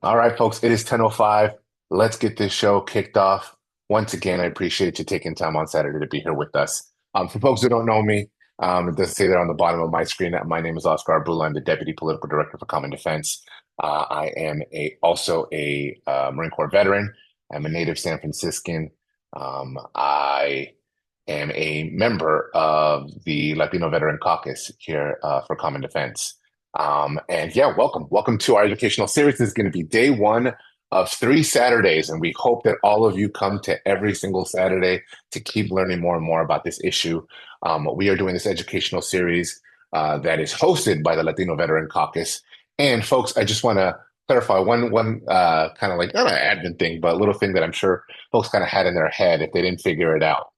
All right, folks, it is 10:05. Let's get this show kicked off. Once again, I appreciate you taking time on Saturday to be here with us. For folks who don't know me, it does say there on the bottom of my screen that my name is Oscar Abula. I'm the Deputy Political Director for Common Defense. I am also a Marine Corps veteran. I'm a native San Franciscan. I am a member of the Latino Veteran Caucus here for Common Defense. And yeah, welcome to our educational series. This is going to be day one of 3 Saturdays, and we hope that all of you come to every single Saturday to keep learning more and more about this issue. We are doing this educational series that is hosted by the Latino Veteran Caucus. And folks, I just want to clarify one kind of like not an admin thing, but a little thing that I'm sure folks kind of had in their head if they didn't figure it out.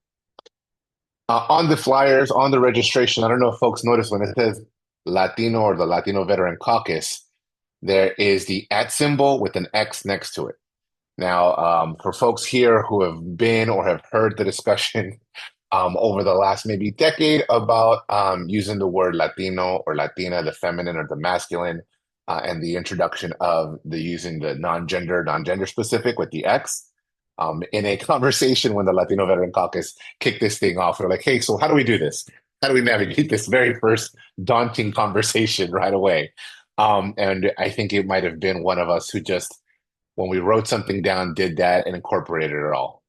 On the flyers, on the registration, I don't know if folks noticed when it says Latino or the Latino Veteran Caucus, there is the at symbol with an X next to it. Now, for folks here who have been or have heard the discussion over the last maybe decade about using the word Latino or Latina, the feminine or the masculine, and the introduction of the using the non-gender specific with the X. In a conversation when the Latino Veteran Caucus kicked this thing off, we're like, hey, so how do we do this? How do we navigate this very first daunting conversation right away? And I think it might have been one of us who just, when we wrote something down, did that and incorporated it all.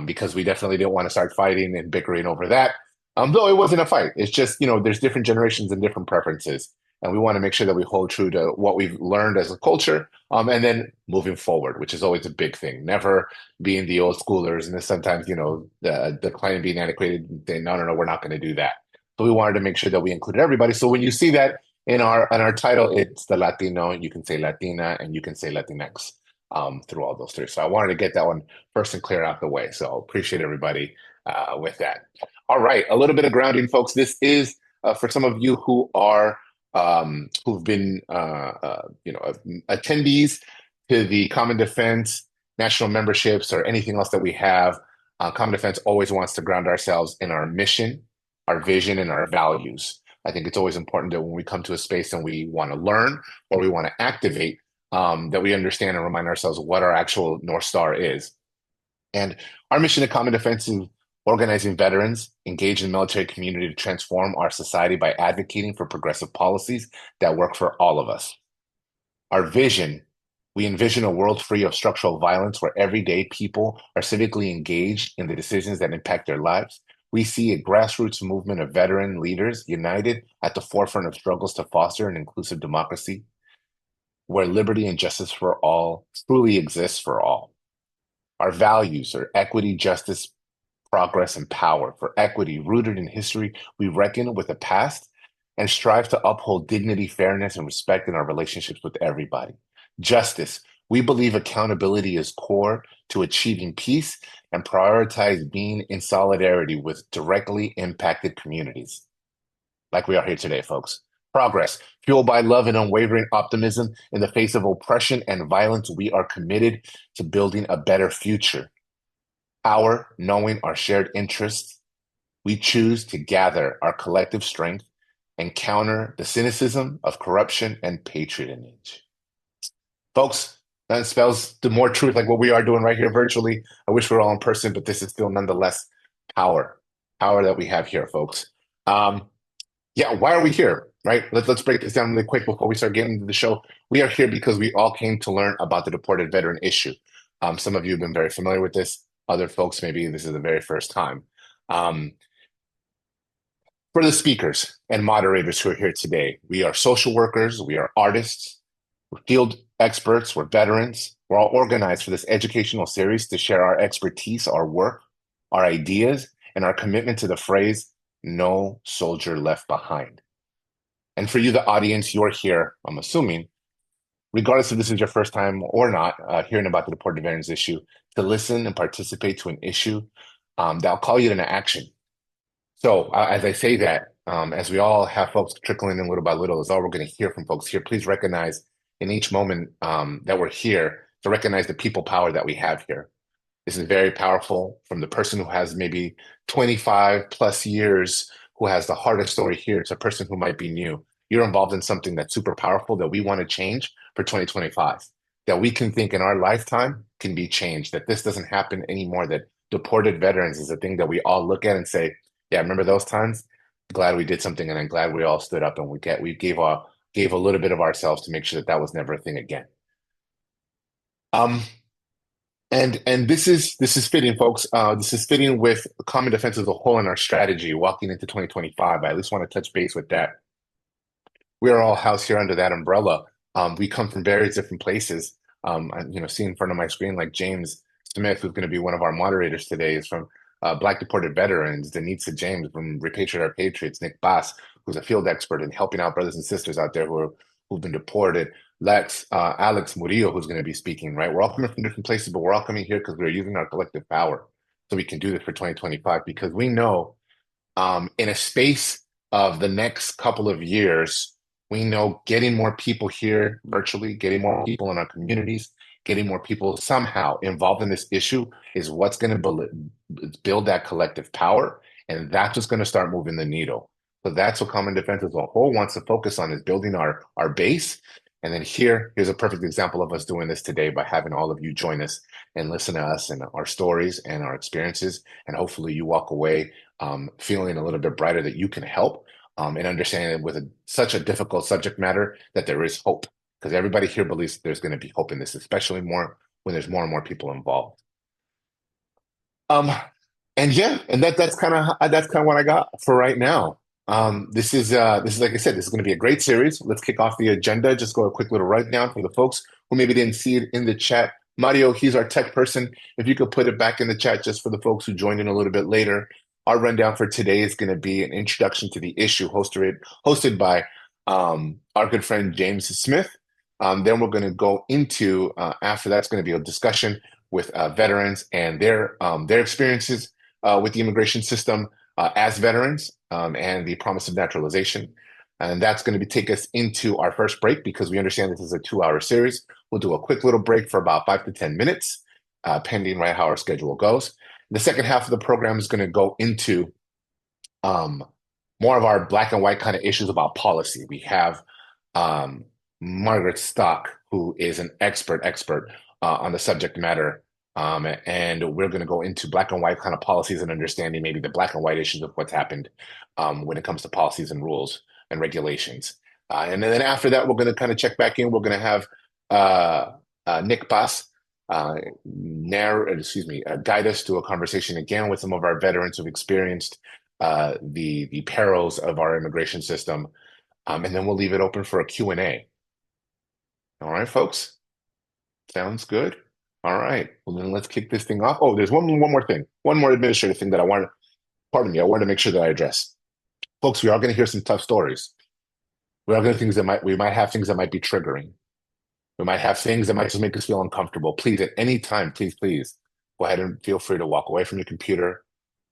Because we definitely didn't want to start fighting and bickering over that. Though it wasn't a fight. It's just, there's different generations and different preferences. And we want to make sure that we hold true to what we've learned as a culture, and then moving forward, which is always a big thing. Never being the old schoolers, and then sometimes, the client being antiquated, saying, no, no, no, we're not going to do that. So we wanted to make sure that we included everybody. So when you see that in our title, it's the Latino, you can say Latina, and you can say Latinx through all those three. So I wanted to get that one first and clear out the way. So appreciate everybody with that. All right, a little bit of grounding, folks. This is for some of you who are who've been attendees to the Common Defense national memberships or anything else that we have. Common Defense always wants to ground ourselves in our mission, our vision, and our values. I think it's always important that when we come to a space and we want to learn or we want to activate, that we understand and remind ourselves what our actual North Star is. And our mission at Common Defense is organizing veterans, engage in the military community to transform our society by advocating for progressive policies that work for all of us. Our vision, we envision a world free of structural violence where everyday people are civically engaged in the decisions that impact their lives. We see a grassroots movement of veteran leaders united at the forefront of struggles to foster an inclusive democracy where liberty and justice for all truly exists for all. Our values are equity, justice, progress, and power. For equity, rooted in history, we reckon with the past and strive to uphold dignity, fairness, and respect in our relationships with everybody. Justice, we believe accountability is core to achieving peace and prioritize being in solidarity with directly impacted communities, like we are here today, folks. Progress, fueled by love and unwavering optimism in the face of oppression and violence, we are committed to building a better future. Power, knowing our shared interests, we choose to gather our collective strength and counter the cynicism of corruption and patronage. Folks, that spells the more truth like what we are doing right here virtually. I wish we were all in person, but this is still nonetheless power, power that we have here, folks. Yeah, why are we here? Right? Let's break this down really quick before we start getting into the show. We are here because we all came to learn about the deported veteran issue. Some of you have been very familiar with this. Other folks, maybe this is the very first time. Um, for the speakers and moderators who are here today, we are social workers, we are artists, we're field experts, we're veterans. We're all organized for this educational series to share our expertise, our work, our ideas, and our commitment to the phrase, no soldier left behind. And for you, the audience, you're here, I'm assuming, regardless if this is your first time or not, hearing about the deported veterans issue, to listen and participate to an issue that'll call you into action. So as I say that, as we all have folks trickling in little by little, is all we're going to hear from folks here. Please recognize in each moment that we're here to recognize the people power that we have here. This is very powerful from the person who has maybe 25 plus years, who has the hardest story here, to a person who might be new. You're involved in something that's super powerful that we want to change for 2025. that we can think in our lifetime can be changed, that this doesn't happen anymore, that deported veterans is a thing that we all look at and say, yeah, remember those times? Glad we did something, and I'm glad we all stood up and we gave a little bit of ourselves to make sure that that was never a thing again. Um, and this is fitting, folks. This is fitting with common defense as a whole in our strategy walking into 2025. I at least want to touch base with that. We are all housed here under that umbrella. We come from various different places. See in front of my screen, like James Smith, who's going to be one of our moderators today, is from Black deported veterans. Denitza James from Repatriate Our Patriots. Nick Bass, who's a field expert in helping out brothers and sisters out there who've been deported. Alex Murillo, who's going to be speaking. Right, we're all coming from different places, but we're all coming here because we're using our collective power, so we can do this for 2025 because we know in a space of the next couple of years, we know getting more people here virtually, getting more people in our communities, getting more people somehow involved in this issue is what's going to build that collective power. And that's what's going to start moving the needle. So that's what Common Defense as a whole wants to focus on is building our base. And then here's a perfect example of us doing this today by having all of you join us and listen to us and our stories and our experiences. And hopefully you walk away feeling a little bit brighter that you can help and understanding with such a difficult subject matter that there is hope because everybody here believes there's going to be hope in this, especially more when there's more and more people involved. Um, and yeah, and that's kind of what I got for right now. This is like I said, this is going to be a great series. Let's kick off the agenda. Just go a quick little rundown for the folks who maybe didn't see it in the chat. Mario, he's our tech person. If you could put it back in the chat just for the folks who joined in a little bit later. Our rundown for today is going to be an introduction to the issue hosted by our good friend James Smith. Then we're going to go into after that's going to be a discussion with veterans and their experiences with the immigration system as veterans and the promise of naturalization. And that's going to take us into our first break because we understand this is a 2-hour series. We'll do a quick little break for about 5 to 10 minutes, pending right how our schedule goes. The second half of the program is going to go into um, more of our black and white kind of issues about policy. We have um, Margaret Stock, who is an expert on the subject matter. And we're going to go into black and white kind of policies and understanding maybe the black and white issues of what's happened when it comes to policies and rules and regulations. And then after that, we're going to kind of check back in. We're going to have Nick Bass guide us through a conversation again with some of our veterans who've experienced the perils of our immigration system. And then we'll leave it open for a Q&A. All right, folks? Sounds good? All right. Well, then let's kick this thing off. Oh, there's one more thing. One more administrative thing that I wanted to make sure that I address. Folks, we are going to hear some tough stories. We might have things that might be triggering. We might have things that might just make us feel uncomfortable. Please, at any time, please, go ahead and feel free to walk away from your computer.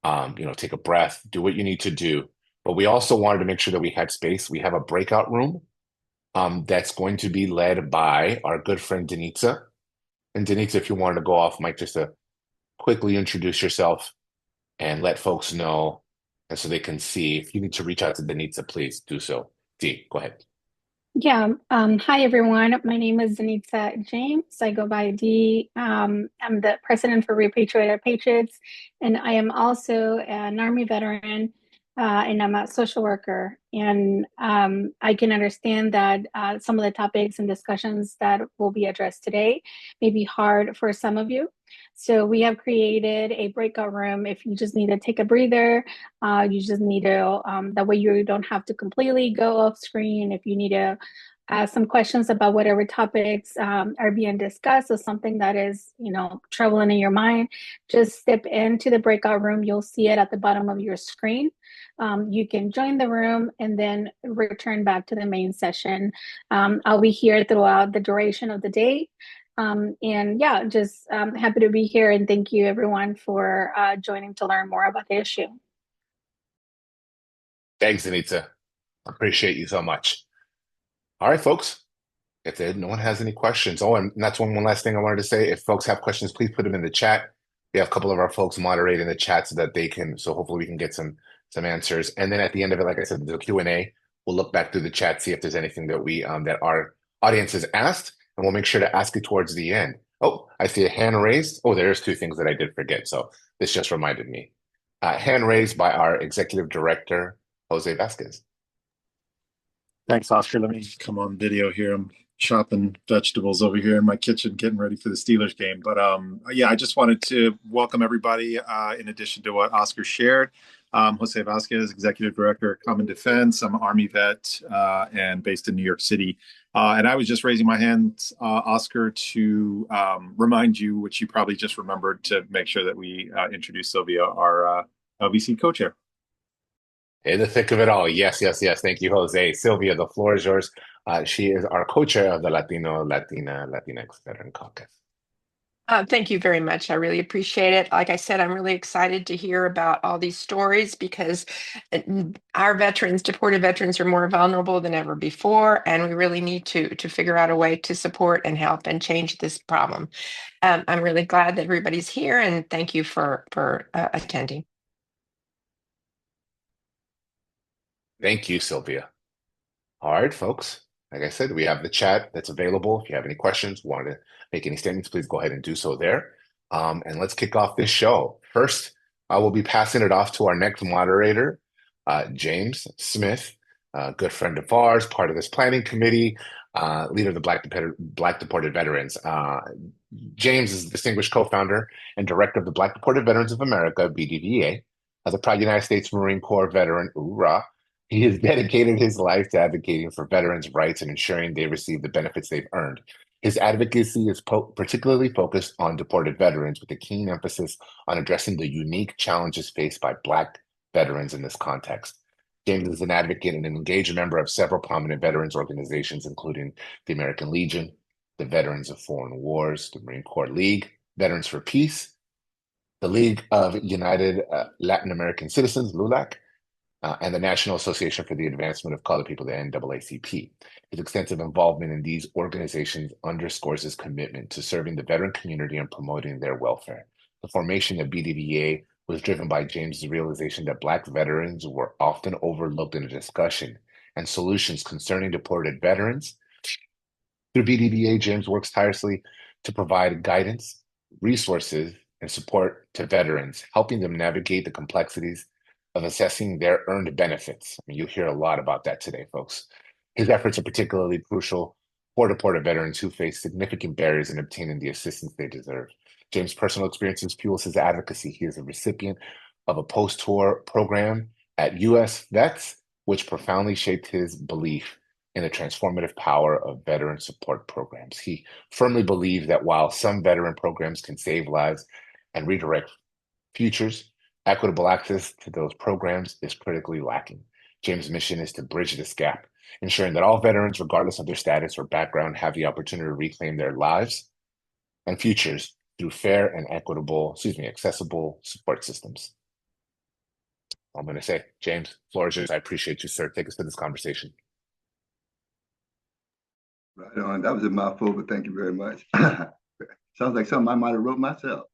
Take a breath, do what you need to do. But we also wanted to make sure that we had space. We have a breakout room that's going to be led by our good friend Denitza. And Denitza, if you wanted to go off mic just to quickly introduce yourself and let folks know, and so they can see. If you need to reach out to Denitza, please do so. D, go ahead. Yeah. Hi, everyone. My name is Denitza James. I go by D. I'm the president for Repatriate Our Patriots, and I am also an Army veteran, and I'm a social worker. And I can understand that some of the topics and discussions that will be addressed today may be hard for some of you. So we have created a breakout room. If you just need to take a breather, you just need to, that way you don't have to completely go off screen. If you need to ask some questions about whatever topics are being discussed or something that is, troubling in your mind, just step into the breakout room. You'll see it at the bottom of your screen. You can join the room and then return back to the main session. I'll be here throughout the duration of the day. And yeah, just happy to be here, and thank you everyone for joining to learn more about the issue. Thanks, Anita. Appreciate you so much. All right, folks. If no one has any questions, oh, and that's one last thing I wanted to say. If folks have questions, please put them in the chat. We have a couple of our folks moderating the chat so that so hopefully we can get some answers. And then at the end of it, like I said, the Q&A, we'll look back through the chat, see if there's anything that that our audience has asked, and we'll make sure to ask it towards the end. Oh, I see a hand raised. Oh, there's two things that I did forget. So this just reminded me. Hand raised by our executive director, Jose Vasquez. Thanks, Oscar. Let me come on video here. I'm chopping vegetables over here in my kitchen, getting ready for the Steelers game. But yeah, I just wanted to welcome everybody. In addition to what Oscar shared, Jose Vasquez, Executive Director of Common Defense. I'm an Army vet and based in New York City. And I was just raising my hand, Oscar, to remind you, which you probably just remembered, to make sure that we introduce Sylvia, our LVC co-chair. In the thick of it all. Yes, yes, yes. Thank you, Jose. Sylvia, the floor is yours. She is our co-chair of the Latinx Veteran Caucus. Thank you very much. I really appreciate it. Like I said, I'm really excited to hear about all these stories because our veterans, deported veterans, are more vulnerable than ever before, and we really need to figure out a way to support and help and change this problem. I'm really glad that everybody's here, and thank you for attending. Thank you, Sylvia. All right, folks. Like I said, we have the chat that's available. If you have any questions, want to make any statements, please go ahead and do so there. And let's kick off this show. First, I will be passing it off to our next moderator, James Smith, a good friend of ours, part of this planning committee, leader of the Black Deported Veterans. James is the distinguished co-founder and director of the Black Deported Veterans of America, BDVA. As a proud United States Marine Corps veteran, hoorah, he has dedicated his life to advocating for veterans' rights and ensuring they receive the benefits they've earned. His advocacy is particularly focused on deported veterans, with a keen emphasis on addressing the unique challenges faced by Black veterans in this context. James is an advocate and an engaged member of several prominent veterans organizations, including the American Legion, the Veterans of Foreign Wars, the Marine Corps League, Veterans for Peace, the League of United Latin American Citizens, LULAC, and the National Association for the Advancement of Colored People, the NAACP. His extensive involvement in these organizations underscores his commitment to serving the veteran community and promoting their welfare. The formation of BDVA was driven by James's realization that Black veterans were often overlooked in a discussion and solutions concerning deported veterans. Through BDVA, James works tirelessly to provide guidance, resources, and support to veterans, helping them navigate the complexities of assessing their earned benefits. I mean, you'll hear a lot about that today, folks. His efforts are particularly crucial for deported veterans who face significant barriers in obtaining the assistance they deserve. James' personal experiences fuels his advocacy. He is a recipient of a post-tour program at U.S. Vets, which profoundly shaped his belief in the transformative power of veteran support programs. He firmly believes that while some veteran programs can save lives and redirect futures, equitable access to those programs is critically lacking. James' mission is to bridge this gap, ensuring that all veterans, regardless of their status or background, have the opportunity to reclaim their lives and futures through fair and accessible support systems. I'm going to say, James, floor is yours. I appreciate you, sir. Take us to this conversation. Right on. That was a mouthful, but thank you very much. Sounds like something I might have wrote myself.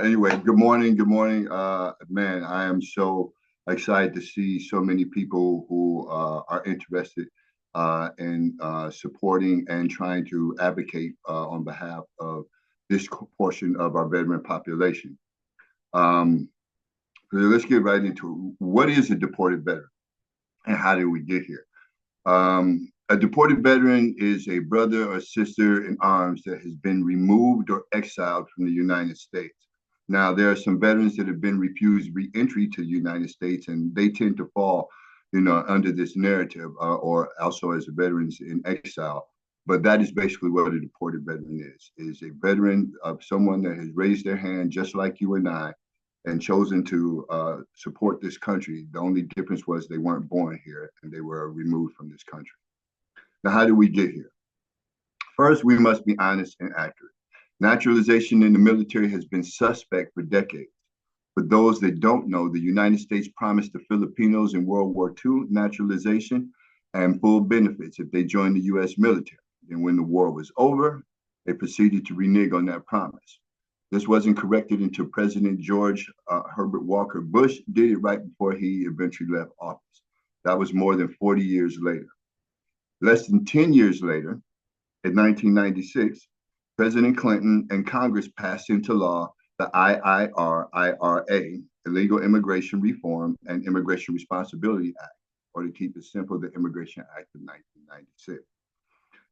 Anyway, good morning. Good morning. Man, I am so excited to see so many people who are interested in supporting and trying to advocate on behalf of this portion of our veteran population. So let's get right into what is a deported veteran and how did we get here? A deported veteran is a brother or sister in arms that has been removed or exiled from the United States. Now, there are some veterans that have been refused re-entry to the United States, and they tend to fall, under this narrative, or also as veterans in exile. But that is basically what a deported veteran is a veteran of someone that has raised their hand, just like you and I, and chosen to support this country. The only difference was they weren't born here and they were removed from this country. Now, how did we get here? First, we must be honest and accurate. Naturalization in the military has been suspect for decades. For those that don't know, the United States promised the Filipinos in World War II naturalization and full benefits if they joined the U.S. military. And when the war was over, they proceeded to renege on that promise. This wasn't corrected until President George Herbert Walker Bush did it right before he eventually left office. That was more than 40 years later. Less than 10 years later, In 1996, President Clinton and Congress passed into law the IIR-IRA, Illegal Immigration Reform and Immigration Responsibility Act, or to keep it simple, the Immigration Act of 1996.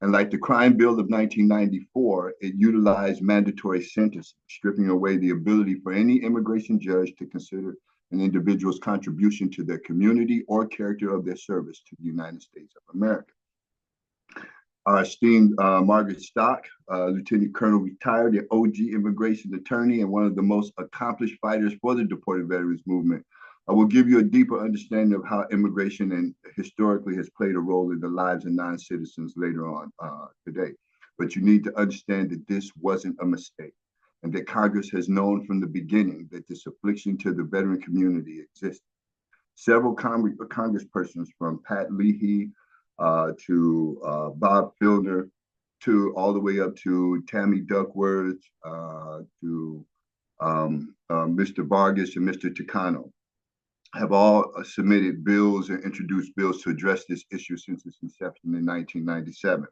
And like the Crime Bill of 1994, it utilized mandatory sentencing, stripping away the ability for any immigration judge to consider an individual's contribution to their community or character of their service to the United States of America. Our esteemed Margaret Stock, Lieutenant Colonel retired, the OG immigration attorney, and one of the most accomplished fighters for the deported veterans movement. I will give you a deeper understanding of how immigration and historically has played a role in the lives of non-citizens later on today. But you need to understand that this wasn't a mistake, and that Congress has known from the beginning that this affliction to the veteran community exists. Several congresspersons, from Pat Leahy to Bob Filner, to all the way up to Tammy Duckworth, to Mr. Vargas and Mr. Takano, have all submitted bills and introduced bills to address this issue since its inception in 1997.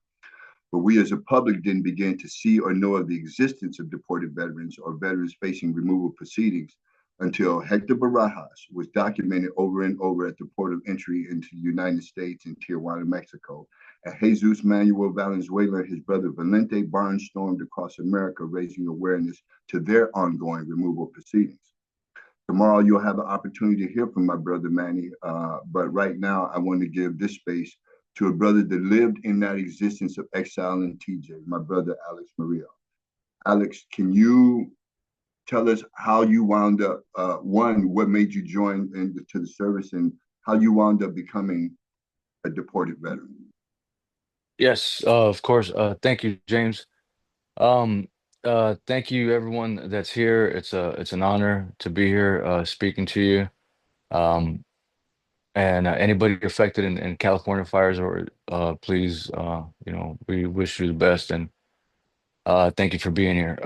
But we as a public didn't begin to see or know of the existence of deported veterans or veterans facing removal proceedings until Hector Barajas was documented over and over at the port of entry into the United States in Tijuana, Mexico, and Jesus Manuel Valenzuela and his brother Valente barnstormed across America, raising awareness to their ongoing removal proceedings. Tomorrow, you'll have an opportunity to hear from my brother Manny, but right now, I want to give this space to a brother that lived in that existence of exile in TJ, my brother Alex Murillo. Alex, can you tell us how you wound up, one, what made you join into the service, and how you wound up becoming a deported veteran? Yes, of course. Thank you, James. Um, Thank you everyone that's here. It's an honor to be here speaking to you. Um, and Anybody affected in California fires, or please, we wish you the best, and thank you for being here.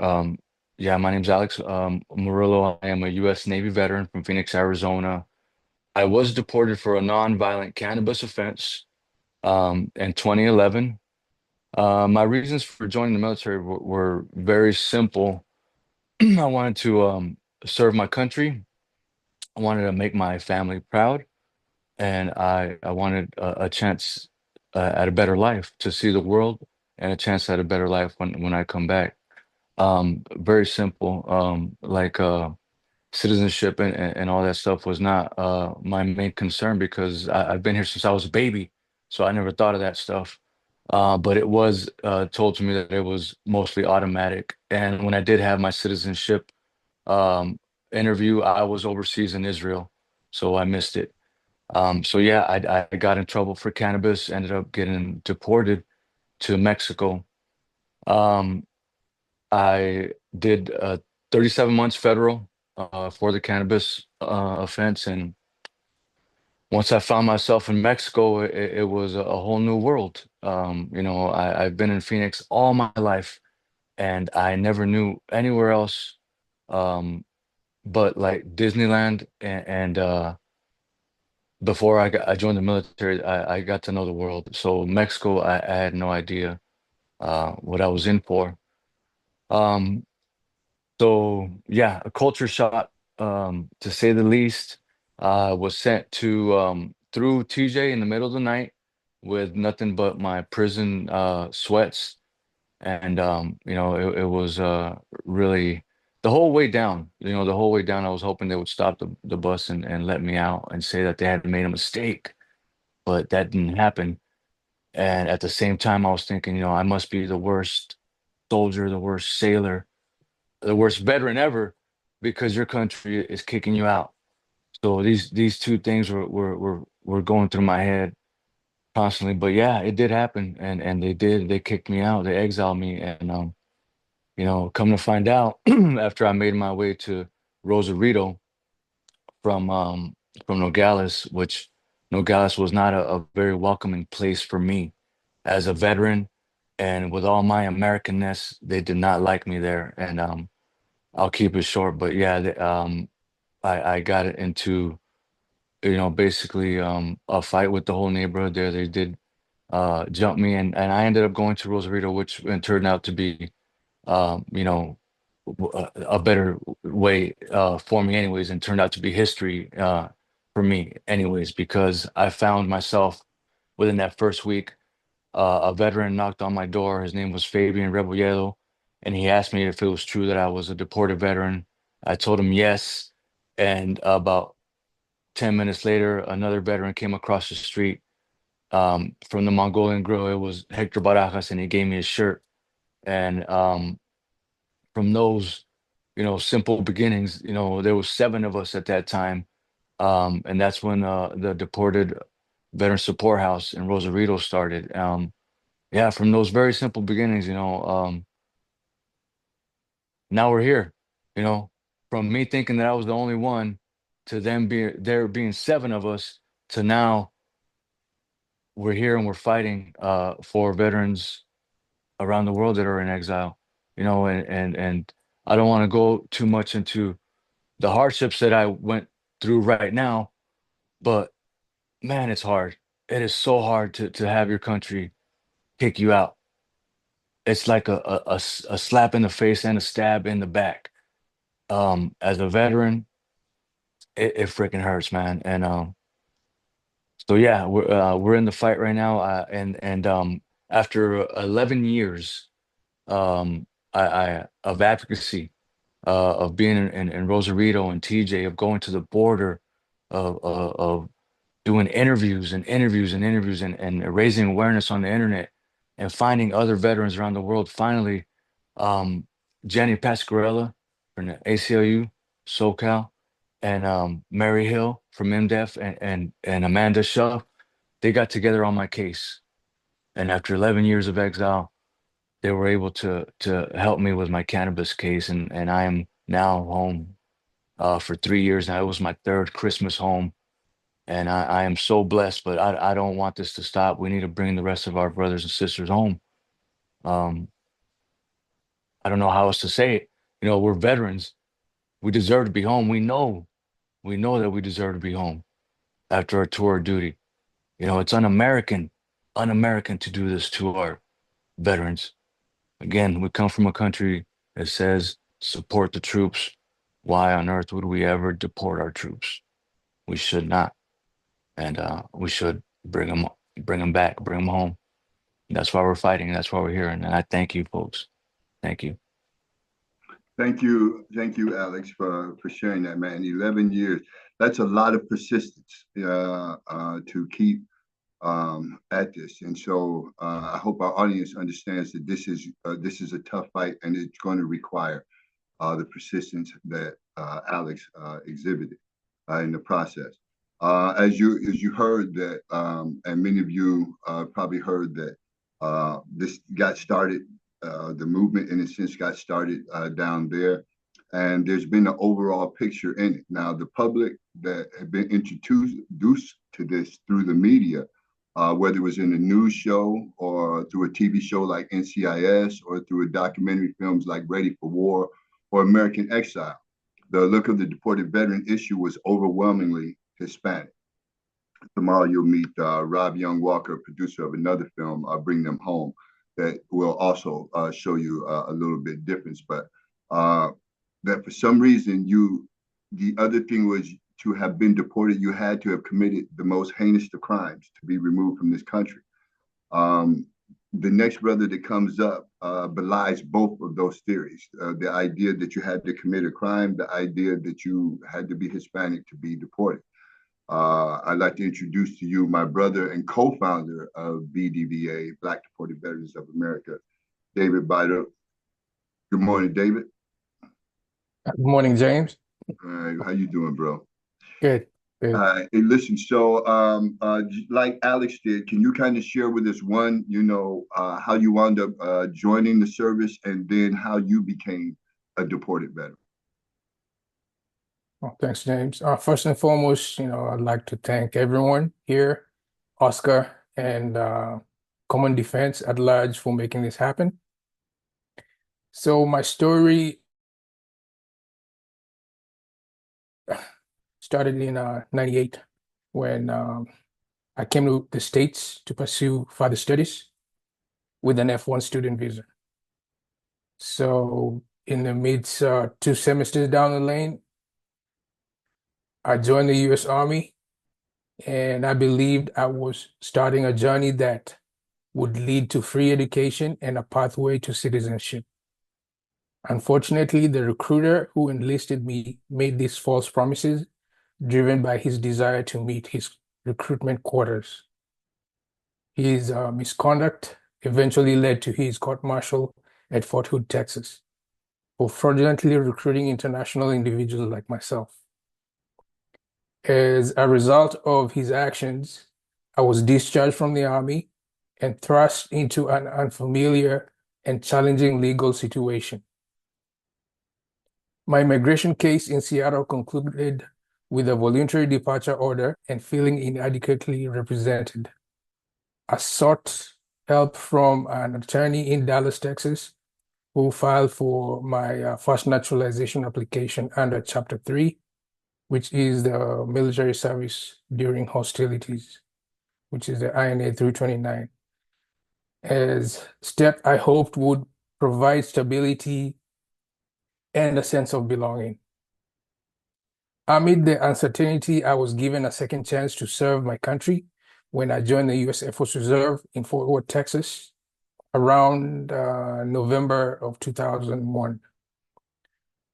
Yeah, my name's Alex Murillo. I am a U.S. Navy veteran from Phoenix, Arizona. I was deported for a non-violent cannabis offense in 2011. My reasons for joining the military were very simple. I wanted to serve my country. I wanted to make my family proud, and I wanted a chance at a better life, to see the world, and a chance at a better life when I come back. Very simple. Citizenship and all that stuff was not my main concern, because I've been here since I was a baby, so I never thought of that stuff. But it was told to me that it was mostly automatic. And when I did have my citizenship um, interview, I was overseas in Israel, so I missed it. So yeah, I got in trouble for cannabis, ended up getting deported to Mexico. Um, I did 37 months federal for the cannabis offense, and once I found myself in Mexico, it was a whole new world. I've been in Phoenix all my life, and I never knew anywhere else but like Disneyland. And before I joined the military, I got to know the world. So Mexico, I had no idea what I was in for. Um, So yeah, a culture shock, to say the least. Was sent to through TJ in the middle of the night with nothing but my prison sweats, and it was really the whole way down. The whole way down, I was hoping they would stop the bus and let me out and say that they had made a mistake, but that didn't happen. And at the same time, I was thinking, I must be the worst soldier, the worst sailor, the worst veteran ever, because your country is kicking you out. So these two things were going through my head constantly. But yeah, it did happen, and they kicked me out, they exiled me, and come to find out, after I made my way to Rosarito from Nogales, which Nogales was not a very welcoming place for me as a veteran, and with all my Americanness, they did not like me there, and I'll keep it short, but yeah, I got it into, basically a fight with the whole neighborhood there. They did jumped me, and I ended up going to Rosarito, which and turned out to be, you know, a better way for me, anyways, and turned out to be history for me, anyways, because I found myself within that first week. A veteran knocked on my door. His name was Fabian Rebolledo, and he asked me if it was true that I was a deported veteran. I told him yes, and about 10 minutes later, another veteran came across the street from the Mongolian Grill. It was Hector Barajas, and he gave me a shirt. And from those, simple beginnings, there was seven of us at that time. And that's when the Deported Veteran Support House in Rosarito started. Yeah, from those very simple beginnings, now we're here, you know, from me thinking that I was the only one to them being seven of us to now we're here and we're fighting for veterans around the world that are in exile, and I don't want to go too much into the hardships that I went through right now, but man, it's hard. It is so hard to have your country kick you out. It's like a slap in the face and a stab in the back. As a veteran, it freaking hurts, man. And so yeah, we're in the fight right now, and after 11 years of advocacy, of being in Rosarito and TJ, of going to the border, of doing interviews and interviews and interviews and raising awareness on the internet and finding other veterans around the world. Finally, um, Jenny Pasquarella from the ACLU, SoCal, and Mary Hill from MDEF and Amanda Shaw, they got together on my case. And after 11 years of exile, they were able to help me with my cannabis case, and I am now home for 3 years now. It was my third Christmas home, and I am so blessed. But I don't want this to stop. We need to bring the rest of our brothers and sisters home. Um, I don't know how else to say it. We're veterans. We deserve to be home. We know that we deserve to be home after our tour of duty. It's un-American to do this to our veterans. Again, we come from a country that says support the troops. Why on earth would we ever deport our troops? We should not, and we should bring them back, bring them home. That's why we're fighting. That's why we're here, and I thank you, folks. Thank you. Thank you, Alex, for sharing that, man. 11 years. That's a lot of persistence to keep at this, and so I hope our audience understands that this is a tough fight, and it's going to require the persistence that Alex exhibited in the process. As you heard that, and many of you probably heard that this got started. The movement, in a sense, got started down there, and there's been an overall picture in it. Now, the public that have been introduced to this through the media, whether it was in a news show or through a TV show like NCIS or through a documentary films like Ready for War or American Exile, the look of the deported veteran issue was overwhelmingly Hispanic. Tomorrow you'll meet Rob Young Walker, producer of another film, Bring Them Home, that will also show you a little bit difference. But that for some reason the other thing was to have been deported, you had to have committed the most heinous of crimes to be removed from this country. The next brother that comes up belies both of those theories. The idea that you had to commit a crime, the idea that you had to be Hispanic to be deported. I'd like to introduce to you my brother and co-founder of BDVA, Black Deported Veterans of America, David Bider. Good morning, David. Good morning, James. How you doing, bro? Good, good. Hey, listen. So, like Alex did, can you kind of share with us one, how you wound up joining the service, and then how you became a deported veteran? Well, thanks, James. First and foremost, I'd like to thank everyone here, Oscar and Common Defense at large for making this happen. So my story started in '98 when I came to the States to pursue further studies with an F1 student visa. So in the midst, 2 semesters down the lane, I joined the U.S. Army, and I believed I was starting a journey that would lead to free education and a pathway to citizenship. Unfortunately, the recruiter who enlisted me made these false promises, driven by his desire to meet his recruitment quotas. His misconduct eventually led to his court-martial at Fort Hood, Texas, for fraudulently recruiting international individuals like myself. As a result of his actions, I was discharged from the Army and thrust into an unfamiliar and challenging legal situation. My immigration case in Seattle concluded with a voluntary departure order and feeling inadequately represented. I sought help from an attorney in Dallas, Texas, who filed for my first naturalization application under Chapter 3, which is the military service during hostilities, which is the INA 329, as step I hoped would provide stability and a sense of belonging. Amid the uncertainty, I was given a second chance to serve my country when I joined the U.S. Air Force Reserve in Fort Worth, Texas, around November of 2001.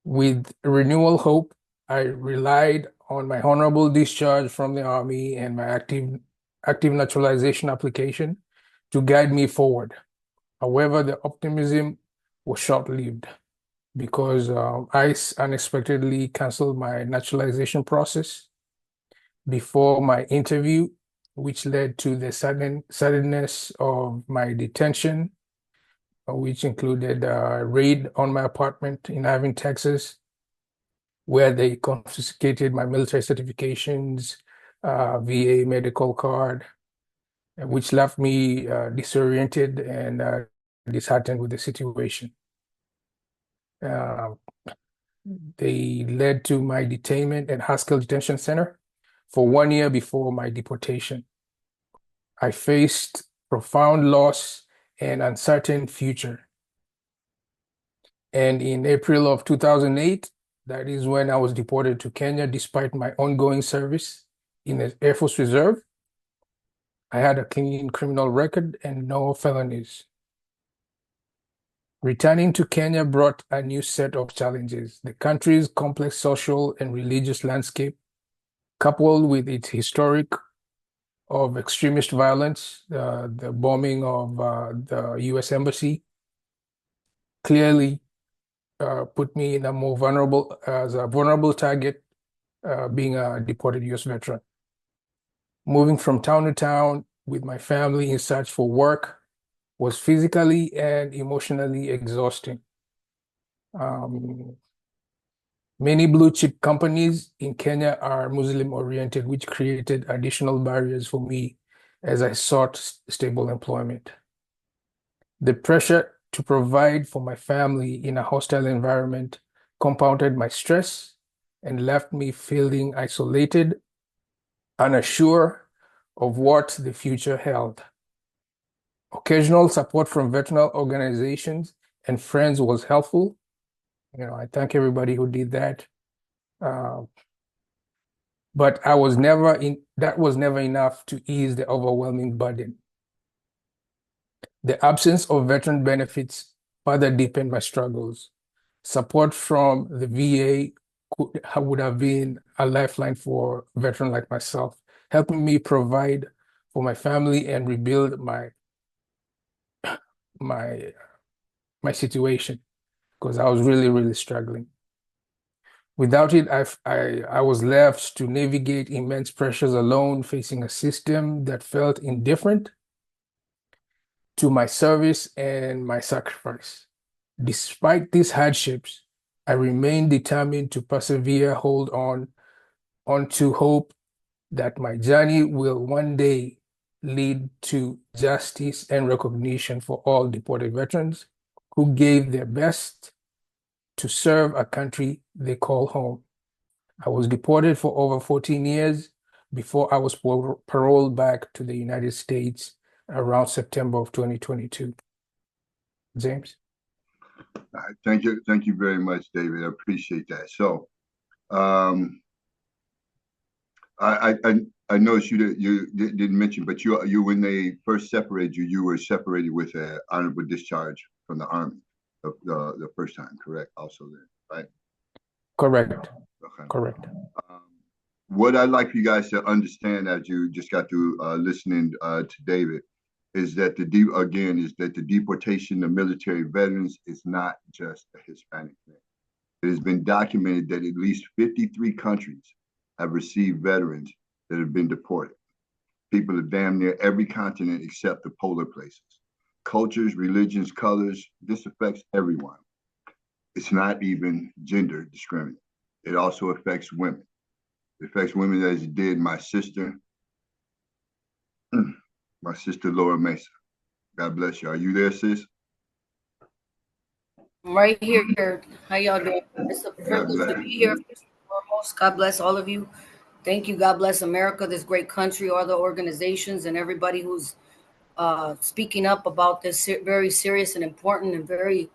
With renewal hope, I relied on my honorable discharge from the Army and my active naturalization application to guide me forward. However, the optimism was short-lived because ICE unexpectedly canceled my naturalization process before my interview, which led to the suddenness of my detention, which included a raid on my apartment in Irving, Texas, where they confiscated my military certifications, VA medical card, which left me disoriented and disheartened with the situation. Uh, they led to my detainment at Haskell Detention Center for 1 year before my deportation. I faced profound loss and uncertain future. And in April of 2008, that is when I was deported to Kenya despite my ongoing service in the Air Force Reserve. I had a clean criminal record and no felonies. Returning to Kenya brought a new set of challenges. The country's complex social and religious landscape, coupled with its historic of extremist violence, the bombing of the U.S. Embassy, clearly put me in a more vulnerable target, being a deported U.S. veteran. Moving from town to town with my family in search for work was physically and emotionally exhausting. Many blue chip companies in Kenya are Muslim oriented, which created additional barriers for me as I sought stable employment. The pressure to provide for my family in a hostile environment compounded my stress and left me feeling isolated, unsure of what the future held. Occasional support from veteran organizations and friends was helpful. I thank everybody who did that. But that was never enough to ease the overwhelming burden. The absence of veteran benefits further deepened my struggles. Support from the VA would have been a lifeline for a veteran like myself, helping me provide for my family and rebuild my situation, because I was really, really struggling. Without it, I was left to navigate immense pressures alone, facing a system that felt indifferent to my service and my sacrifice. Despite these hardships, I remained determined to persevere, hold on to hope that my journey will one day lead to justice and recognition for all deported veterans who gave their best to serve a country they call home. I was deported for over 14 years, before I was paroled back to the United States around September of 2022. James? All right. Thank you very much, David. I appreciate that. So, um, I noticed you didn't mention, but you when they first separated you, you were separated with an honorable discharge from the Army the first time, correct? Also, then, right? Correct. Okay. Correct. Um, what I'd like for you guys to understand as you just got through listening to David is that the deportation of military veterans is not just a Hispanic thing. It has been documented that at least 53 countries have received veterans that have been deported. People of damn near every continent except the polar places. Cultures, religions, colors, this affects everyone. It's not even gender discriminant. It also affects women. It affects women as it did my sister, Laura Mesa. God bless you. Are you there, sis? I'm right here. How y'all doing? It's a God privilege bless to be you. here. First and foremost, God bless all of you. Thank you. God bless America, this great country, all the organizations, and everybody who's speaking up about this very serious and important and very,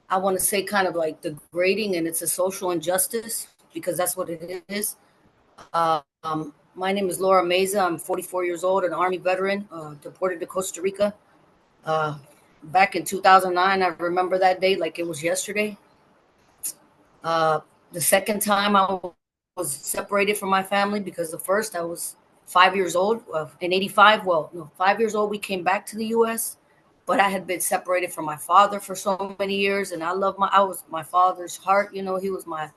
I want to say, kind of like degrading, and it's a social injustice because that's what it is. My name is Laura Meza. I'm 44 years old, an Army veteran, deported to Costa Rica. Uh, Back in 2009, I remember that day like it was yesterday. Uh, the second time I was separated from my family because the first I was 5 years old. In '85, well, no, 5 years old, we came back to the U.S., but I had been separated from my father for so many years, and I was my father's heart. He was my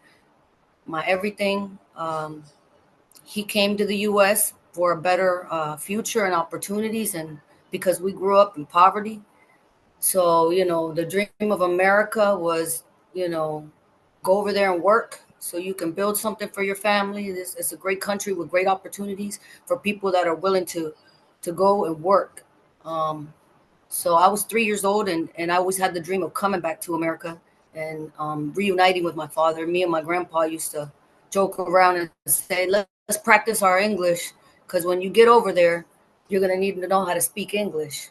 everything. He came to the U.S. for a better future and opportunities, and because we grew up in poverty. So, the dream of America was, go over there and work so you can build something for your family. It's a great country with great opportunities for people that are willing to go and work. So I was 3 years old, and I always had the dream of coming back to America and reuniting with my father. Me and my grandpa used to joke around and say, let's practice our English, because when you get over there, you're going to need to know how to speak English.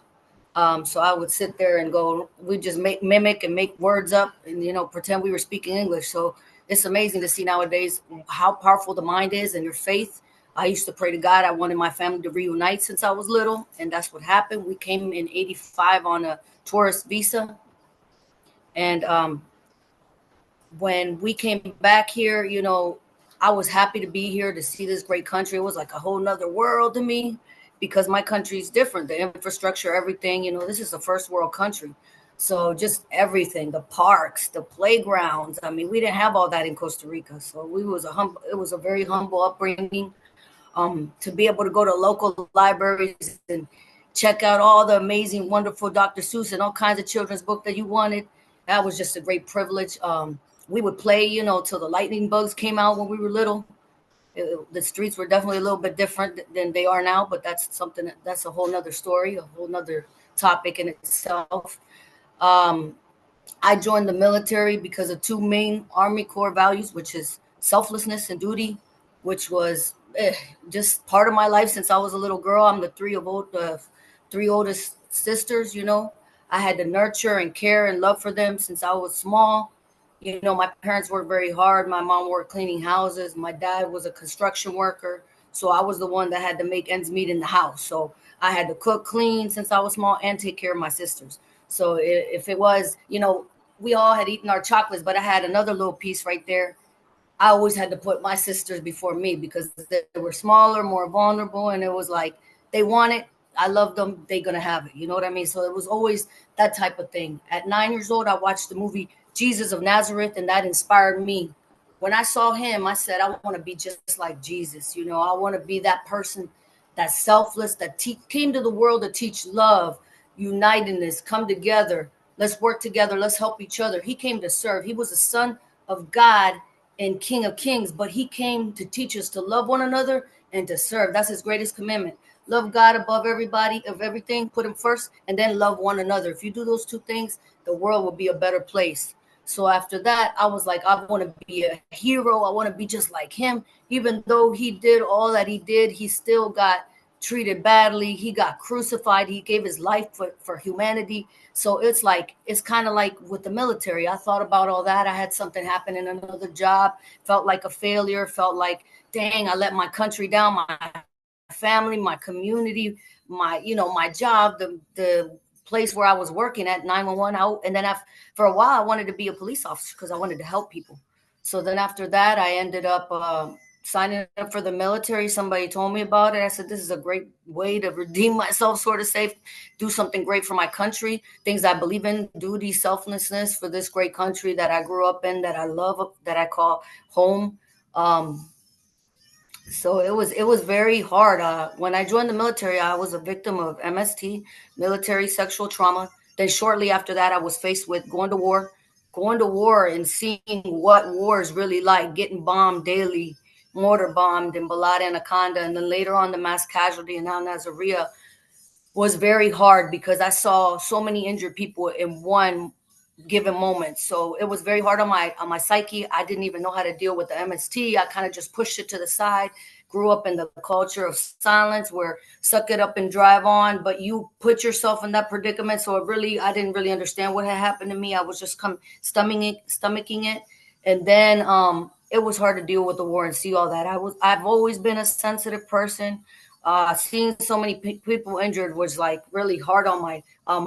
So I would sit there and go, we just mimic and make words up and, pretend we were speaking English. So it's amazing to see nowadays how powerful the mind is and your faith. I used to pray to God. I wanted my family to reunite since I was little. And that's what happened. We came in '85 on a tourist visa. And when we came back here, I was happy to be here to see this great country. It was like a whole nother world to me because my country is different. The infrastructure, everything, this is a first world country. So just everything, the parks, the playgrounds. I mean, we didn't have all that in Costa Rica. So it was a very humble upbringing. To be able to go to local libraries and check out all the amazing, wonderful Dr. Seuss and all kinds of children's book that you wanted. That was just a great privilege. We would play, till the lightning bugs came out when we were little. The streets were definitely a little bit different than they are now, but that's a whole nother story, a whole nother topic in itself. Um, I joined the military because of two main Army core values, which is selflessness and duty, which was just part of my life since I was a little girl. I'm the three oldest sisters. I had to nurture and care and love for them since I was small. My parents worked very hard. My mom worked cleaning houses. My dad was a construction worker. So I was the one that had to make ends meet in the house. So I had to cook, clean since I was small, and take care of my sisters. So if it was, we all had eaten our chocolates, but I had another little piece right there. I always had to put my sisters before me because they were smaller, more vulnerable, and it was like they want it. I love them. They're gonna have it. You know what I mean? So it was always that type of thing. At 9 years old, I watched the movie Jesus of Nazareth, and that inspired me. When I saw him, I said, I want to be just like Jesus. I want to be that person that's selfless, that came to the world to teach love, unitedness, come together. Let's work together. Let's help each other. He came to serve. He was the son of God and King of Kings, but he came to teach us to love one another and to serve. That's his greatest commandment. Love God above everybody, of everything, put him first, and then love one another. If you do those two things, the world will be a better place. So after that, I was like, I want to be a hero. I want to be just like him. Even though he did all that he did, he still got treated badly. He got crucified. He gave his life for humanity. So it's like, it's kind of like with the military. I thought about all that. I had something happen in another job, felt like a failure, felt like, dang, I let my country down, my family, my community, my, my job, the place where I was working at 911 out. And then for a while, I wanted to be a police officer because I wanted to help people. So then after that, I ended up signing up for the military. Somebody told me about it. I said, this is a great way to redeem myself, sort of say, do something great for my country, things I believe in, duty, selflessness for this great country that I grew up in, that I love, that I call home. So it was very hard. When I joined the military, I was a victim of MST, military sexual trauma. Then shortly after that, I was faced with going to war and seeing what war is really like, getting bombed daily, mortar bombed in Balad Anaconda, and then later on the mass casualty in Al Nazaria was very hard because I saw so many injured people in one given moment. So it was very hard on my psyche. I didn't even know how to deal with the MST. I kind of just pushed it to the side. Grew up in the culture of silence where suck it up and drive on, but you put yourself in that predicament. So I didn't really understand what had happened to me. I was just stomaching it. And then it was hard to deal with the war and see all that. I've always been a sensitive person. Seeing so many people injured was like really hard on my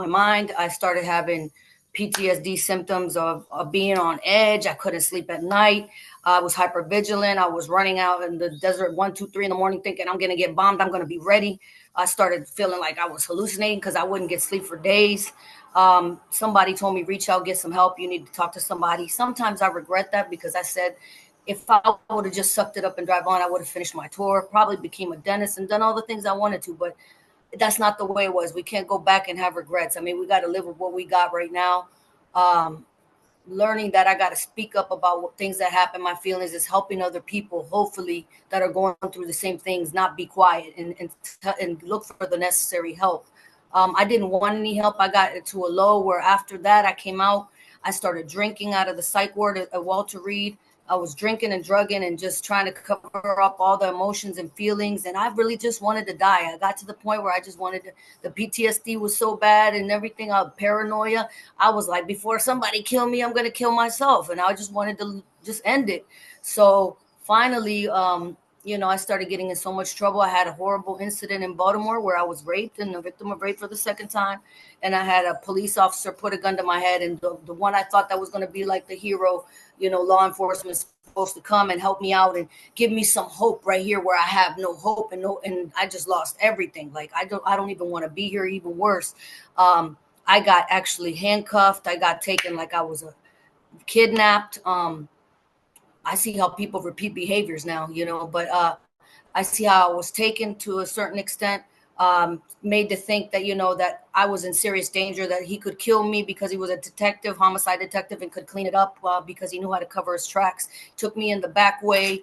mind. I started having PTSD symptoms of being on edge. I couldn't sleep at night. I was hyper vigilant. I was running out in the desert 1, 2, 3 in the morning thinking I'm going to get bombed. I'm going to be ready. I started feeling like I was hallucinating because I wouldn't get sleep for days. Somebody told me, reach out, get some help. You need to talk to somebody. Sometimes I regret that because I said, if I would have just sucked it up and drive on, I would have finished my tour, probably became a dentist and done all the things I wanted to. But that's not the way it was. We can't go back and have regrets. I mean, we got to live with what we got right now. Um, Learning that I got to speak up about what things that happen, my feelings, is helping other people, hopefully, that are going through the same things, not be quiet and look for the necessary help. I didn't want any help. I got to a low where after that I came out, I started drinking out of the psych ward at Walter Reed. I was drinking and drugging and just trying to cover up all the emotions and feelings. And I really just wanted to die. I got to the point where I just wanted to, the PTSD was so bad and everything, paranoia. I was like, before somebody kill me, I'm going to kill myself. And I just wanted to just end it. So finally, I started getting in so much trouble. I had a horrible incident in Baltimore where I was raped and a victim of rape for the second time. And I had a police officer put a gun to my head. And the one I thought that was going to be like the hero, law enforcement is supposed to come and help me out and give me some hope right here where I have no hope and I just lost everything. Like I don't even want to be here. Even worse. I got actually handcuffed. I got taken like I was kidnapped. I see how people repeat behaviors now, but I see how I was taken to a certain extent, made to think that, that I was in serious danger, that he could kill me because he was a detective, homicide detective, and could clean it up because he knew how to cover his tracks. Took me in the back way,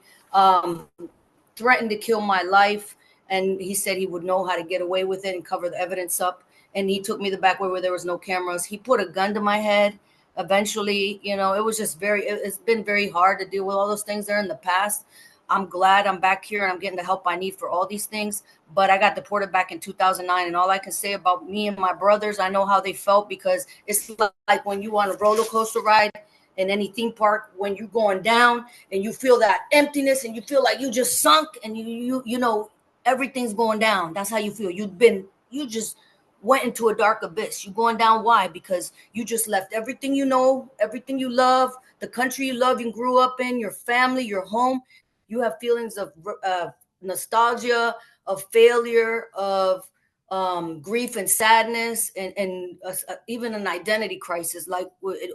threatened to kill my life. And he said he would know how to get away with it and cover the evidence up. And he took me the back way where there was no cameras. He put a gun to my head. Eventually, it was just it's been very hard to deal with all those things there in the past. I'm glad I'm back here and I'm getting the help I need for all these things. But I got deported back in 2009. And all I can say about me and my brothers, I know how they felt because it's like when you on a roller coaster ride in any theme park, when you're going down and you feel that emptiness and you feel like you just sunk and everything's going down. That's how you feel. You just went into a dark abyss. You're going down. Why? Because you just left everything everything you love, the country you love and grew up in, your family, your home. You have feelings of nostalgia, of failure, of grief and sadness, and even an identity crisis, like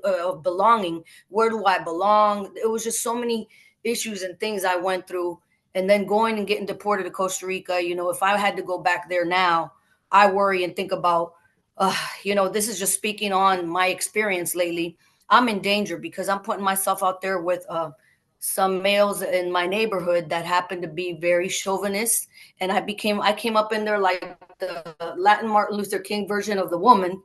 of belonging. Where do I belong? It was just so many issues and things I went through. And then going and getting deported to Costa Rica, if I had to go back there now, I worry and think about, this is just speaking on my experience lately. I'm in danger because I'm putting myself out there with some males in my neighborhood that happen to be very chauvinist. And I came up in there like the Latin Martin Luther King version of the woman,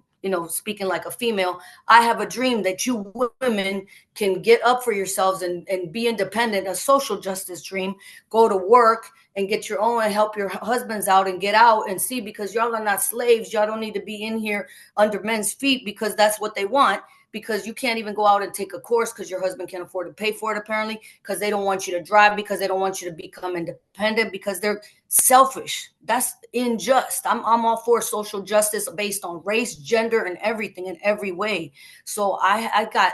speaking like a female, I have a dream that you women can get up for yourselves and be independent, a social justice dream, go to work and get your own and help your husbands out and get out and see, because y'all are not slaves. Y'all don't need to be in here under men's feet because that's what they want, because you can't even go out and take a course because your husband can't afford to pay for it, apparently, because they don't want you to drive, because they don't want you to become independent, because they're selfish. That's unjust. I'm all for social justice based on race, gender, and everything in every way. So I got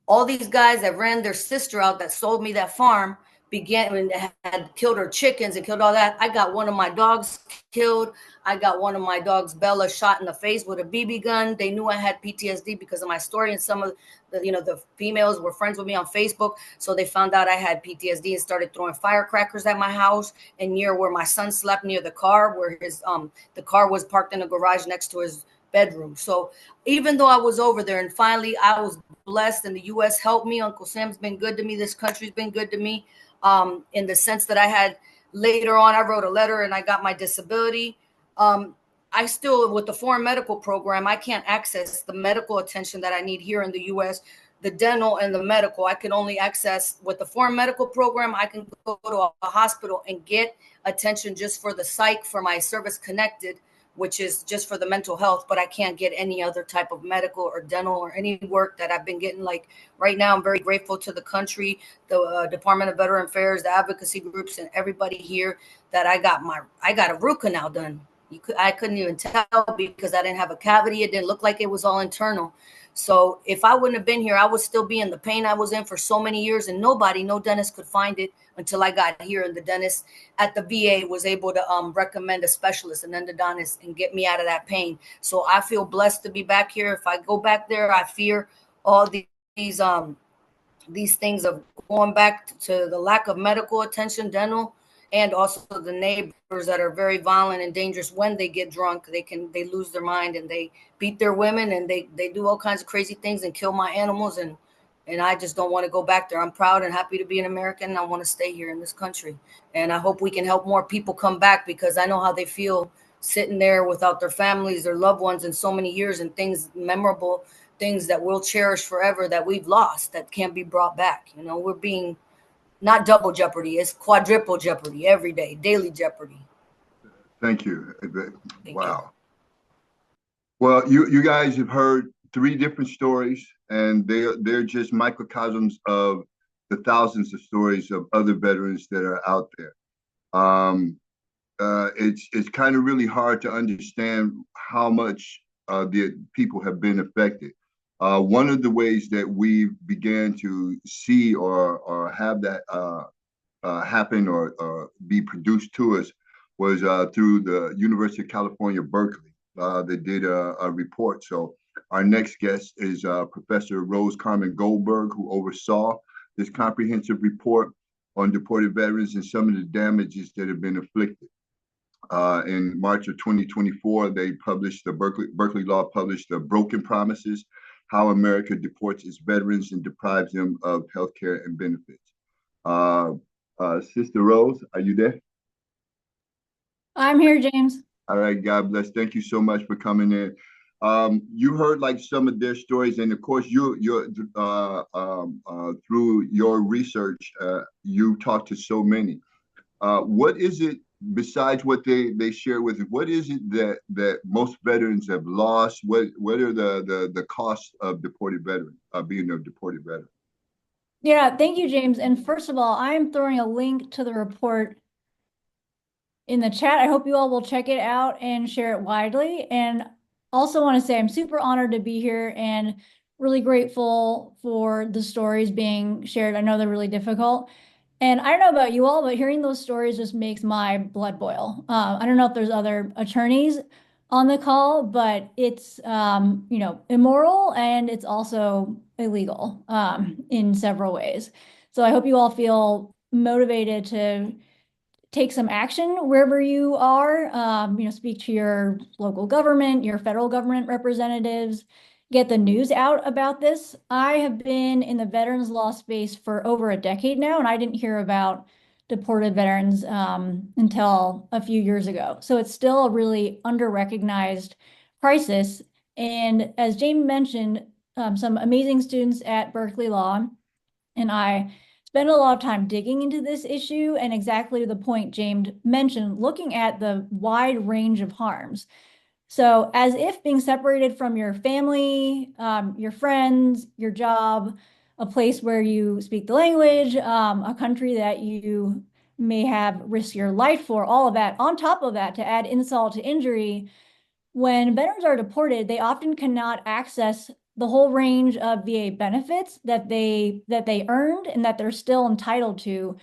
all these guys that ran their sister out that sold me that farm, began and had killed her chickens and killed all that. I got one of my dogs killed. I got one of my dogs, Bella, shot in the face with a BB gun. They knew I had PTSD because of my story, and some of the females were friends with me on Facebook, so they found out I had PTSD and started throwing firecrackers at my house and near where my son slept, near the car where the car was parked in a garage next to his bedroom. So even though I was over there, and finally I was blessed and the U.S. helped me, Uncle Sam's been good to me, this country's been good to me, in the sense that I had, later on, I wrote a letter and I got my disability. I still, with the foreign medical program, I can't access the medical attention that I need here in the U.S., the dental and the medical. I can only access with the foreign medical program. I can go to a hospital and get attention just for the psych, for my service connected, which is just for the mental health, but I can't get any other type of medical or dental or any work that I've been getting. Like right now, I'm very grateful to the country, the Department of Veteran Affairs, the advocacy groups, and everybody here that I got a root canal done. I couldn't even tell because I didn't have a cavity. It didn't look like it was all internal. So if I wouldn't have been here, I would still be in the pain I was in for so many years, and no dentist could find it until I got here. And the dentist at the VA was able to recommend a specialist, an endodontist, and get me out of that pain. So I feel blessed to be back here. If I go back there, I fear all these things of going back to the lack of medical attention, dental, and also the neighbors that are very violent and dangerous. When they get drunk, they lose their mind and they beat their women and they do all kinds of crazy things and kill my animals, and I just don't want to go back there. I'm proud and happy to be an American, and I want to stay here in this country. And I hope we can help more people come back, because I know how they feel sitting there without their families, their loved ones in so many years, and things, memorable things that we'll cherish forever that we've lost, that can't be brought back. We're being not double jeopardy, it's quadruple jeopardy every day, daily jeopardy. Thank you. Thank Wow. you. Well, you guys have heard three different stories, and they're just microcosms of the thousands of stories of other veterans that are out there. It's kind of really hard to understand how much the people have been affected. One of the ways that we began to see or have that happen or be produced to us was through the University of California, Berkeley. They did a report. So our next guest is Professor Rose Carmen Goldberg, who oversaw this comprehensive report on deported veterans and some of the damages that have been inflicted. In March of 2024, they published, the Berkeley Law published the Broken Promises, How America Deports Its Veterans and Deprives Them of Healthcare and Benefits. Sister Rose, are you there? I'm here, James. All right, God bless. Thank you so much for coming in. You heard like some of their stories, and of course, you through your research, you talked to so many. What is it, besides what they share with you? What is it that most veterans have lost? What are the costs of deported veterans, being a deported veteran? Yeah, thank you, James. And first of all, I'm throwing a link to the report in the chat. I hope you all will check it out and share it widely. And also want to say I'm super honored to be here and really grateful for the stories being shared. I know they're really difficult. And I don't know about you all, but hearing those stories just makes my blood boil. I don't know if there's other attorneys on the call, but it's immoral, and it's also illegal in several ways. So I hope you all feel motivated to take some action wherever you are. Speak to your local government, your federal government representatives, get the news out about this. I have been in the veterans law space for over a decade now, and I didn't hear about deported veterans until a few years ago. So it's still a really under-recognized crisis. And as James mentioned, some amazing students at Berkeley Law and I spend a lot of time digging into this issue and exactly the point James mentioned, looking at the wide range of harms. So as if being separated from your family, your friends, your job, a place where you speak the language, a country that you may have risked your life for, all of that. On top of that, to add insult to injury, when veterans are deported, they often cannot access the whole range of VA benefits that they earned and that they're still entitled to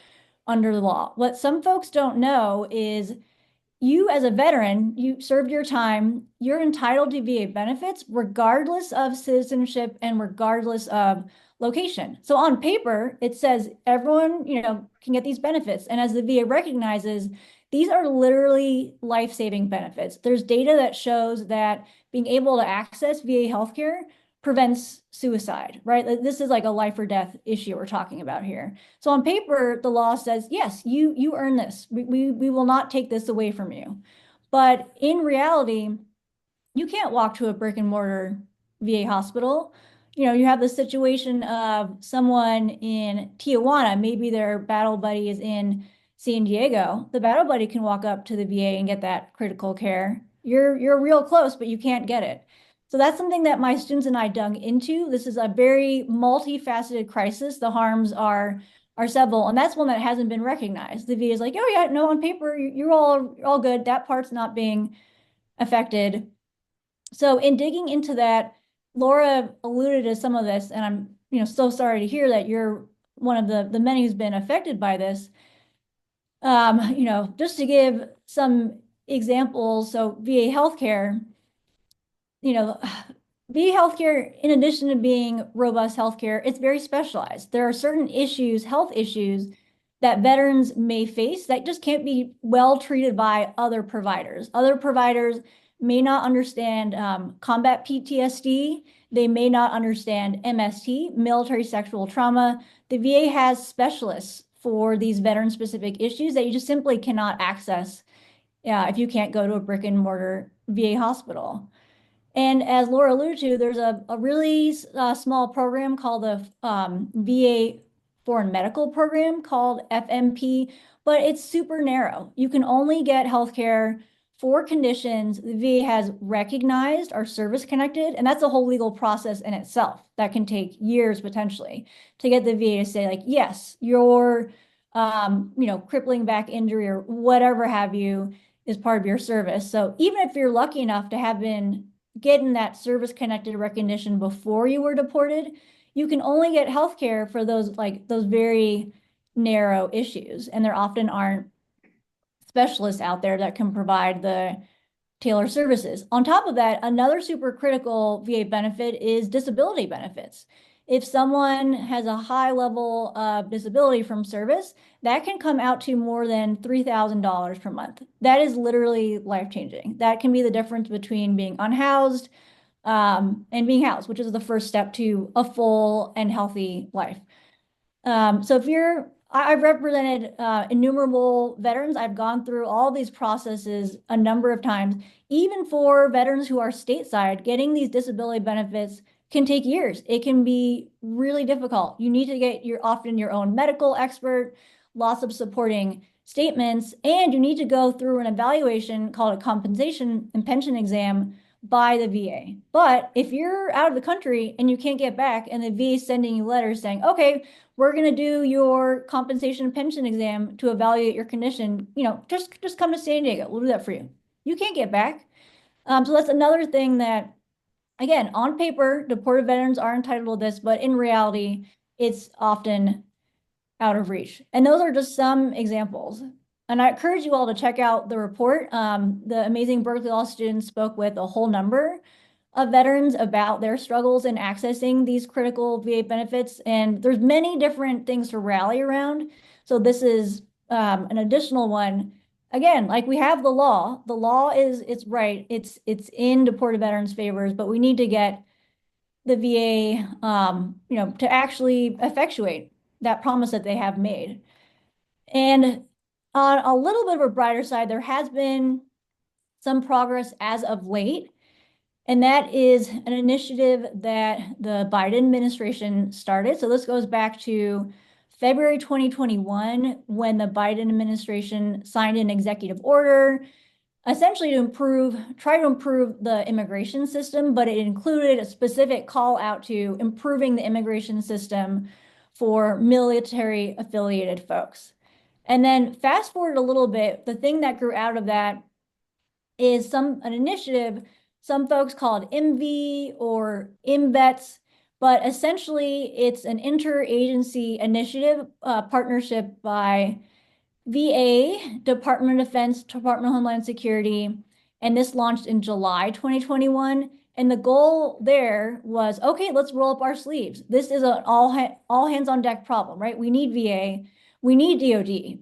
under the law. What some folks don't know is you as a veteran, you served your time, you're entitled to VA benefits regardless of citizenship and regardless of location. So on paper, it says everyone, can get these benefits. And as the VA recognizes, these are literally life-saving benefits. There's data that shows that being able to access VA healthcare prevents suicide, right? This is like a life or death issue we're talking about here. So on paper, the law says, yes, you earn this. We will not take this away from you. But in reality, you can't walk to a brick and mortar VA hospital. You have the situation of someone in Tijuana, maybe their battle buddy is in San Diego. The battle buddy can walk up to the VA and get that critical care. You're real close, but you can't get it. So that's something that my students and I dug into. This is a very multifaceted crisis. The harms are several, and that's one that hasn't been recognized. The VA is like, oh yeah, no, on paper, you're all good. That part's not being affected. So in digging into that, Laura alluded to some of this, and I'm, so sorry to hear that you're one of the many who's been affected by this. Just to give some examples, so VA healthcare, you know, VA healthcare, in addition to being robust healthcare, it's very specialized. There are certain issues, health issues, that veterans may face that just can't be well treated by other providers. Other providers may not understand combat PTSD. They may not understand MST, military sexual trauma. The VA has specialists for these veteran-specific issues that you just simply cannot access if you can't go to a brick and mortar VA hospital. And as Laura alluded to, there's a really small program called the VA Foreign Medical Program called FMP, but it's super narrow. You can only get healthcare for conditions the VA has recognized are service connected, and that's a whole legal process in itself that can take years potentially to get the VA to say like, yes, your crippling back injury or whatever have you is part of your service. So even if you're lucky enough to have been getting that service connected recognition before you were deported, you can only get healthcare for those very narrow issues. And there often aren't specialists out there that can provide the tailored services. On top of that, another super critical VA benefit is disability benefits. If someone has a high level of disability from service, that can come out to more than $3,000 per month. That is literally life-changing. That can be the difference between being unhoused and being housed, which is the first step to a full and healthy life. So I've represented innumerable veterans. I've gone through all these processes a number of times. Even for veterans who are stateside, getting these disability benefits can take years. It can be really difficult. You need to get often your own medical expert, lots of supporting statements, and you need to go through an evaluation called a compensation and pension exam by the VA. But if you're out of the country and you can't get back and the VA is sending you letters saying, okay, we're going to do your compensation and pension exam to evaluate your condition, just come to San Diego. We'll do that for you. You can't get back. So that's another thing that, again, on paper, deported veterans are entitled to this, but in reality, it's often out of reach. And those are just some examples. And I encourage you all to check out the report. The amazing Berkeley Law students spoke with a whole number of veterans about their struggles in accessing these critical VA benefits. And there's many different things to rally around. So this is an additional one. Again, like we have the law. The law it's right. It's in deported veterans' favors, but we need to get the VA, to actually effectuate that promise that they have made. And on a little bit of a brighter side, there has been some progress as of late. And that is an initiative that the Biden administration started. So this goes back to February 2021, when the Biden administration signed an executive order essentially try to improve the immigration system, but it included a specific call out to improving the immigration system for military affiliated folks. And then fast forward a little bit, the thing that grew out of that is an initiative some folks call it MV or MVETS, but essentially it's an interagency initiative, partnership by VA, Department of Defense, Department of Homeland Security, and this launched in July 2021. And the goal there was, okay, let's roll up our sleeves. This is an all hands on deck problem, right? We need VA, we need DoD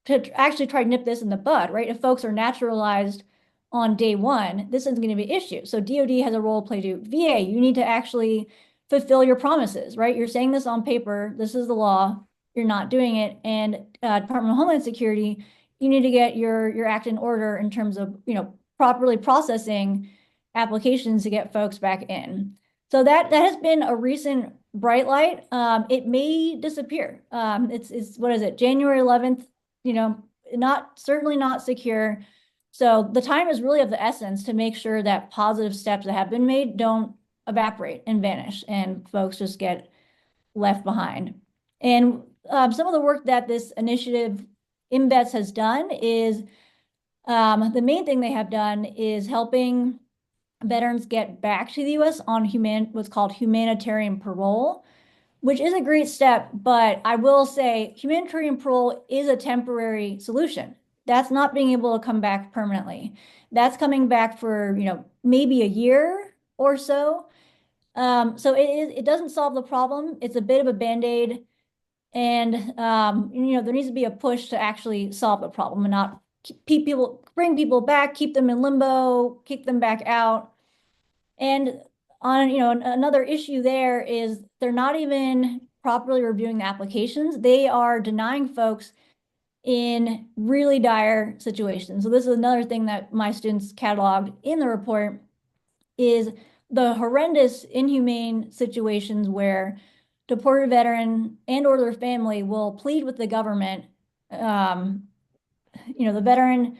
to actually try to nip this in the bud, right? If folks are naturalized on day one, this isn't going to be an issue. So DoD has a role to play too. VA, you need to actually fulfill your promises, right? You're saying this on paper. This is the law. You're not doing it. And Department of Homeland Security, you need to get your act in order in terms of, properly processing applications to get folks back in. So that has been a recent bright light. It may disappear. It's what is it? January 11th, certainly not secure. So the time is really of the essence to make sure that positive steps that have been made don't evaporate and vanish and folks just get left behind. And some of the work that this initiative MVETS has done is the main thing they have done is helping veterans get back to the US on what's called humanitarian parole, which is a great step. But I will say humanitarian parole is a temporary solution. That's not being able to come back permanently. That's coming back for, maybe a year or so. So it doesn't solve the problem. It's a bit of a Band-Aid. And there needs to be a push to actually solve the problem and not bring people back, keep them in limbo, kick them back out. And on, another issue there is they're not even properly reviewing the applications. They are denying folks in really dire situations. So this is another thing that my students cataloged in the report is the horrendous, inhumane situations where deported veteran and or their family will plead with the government. The veteran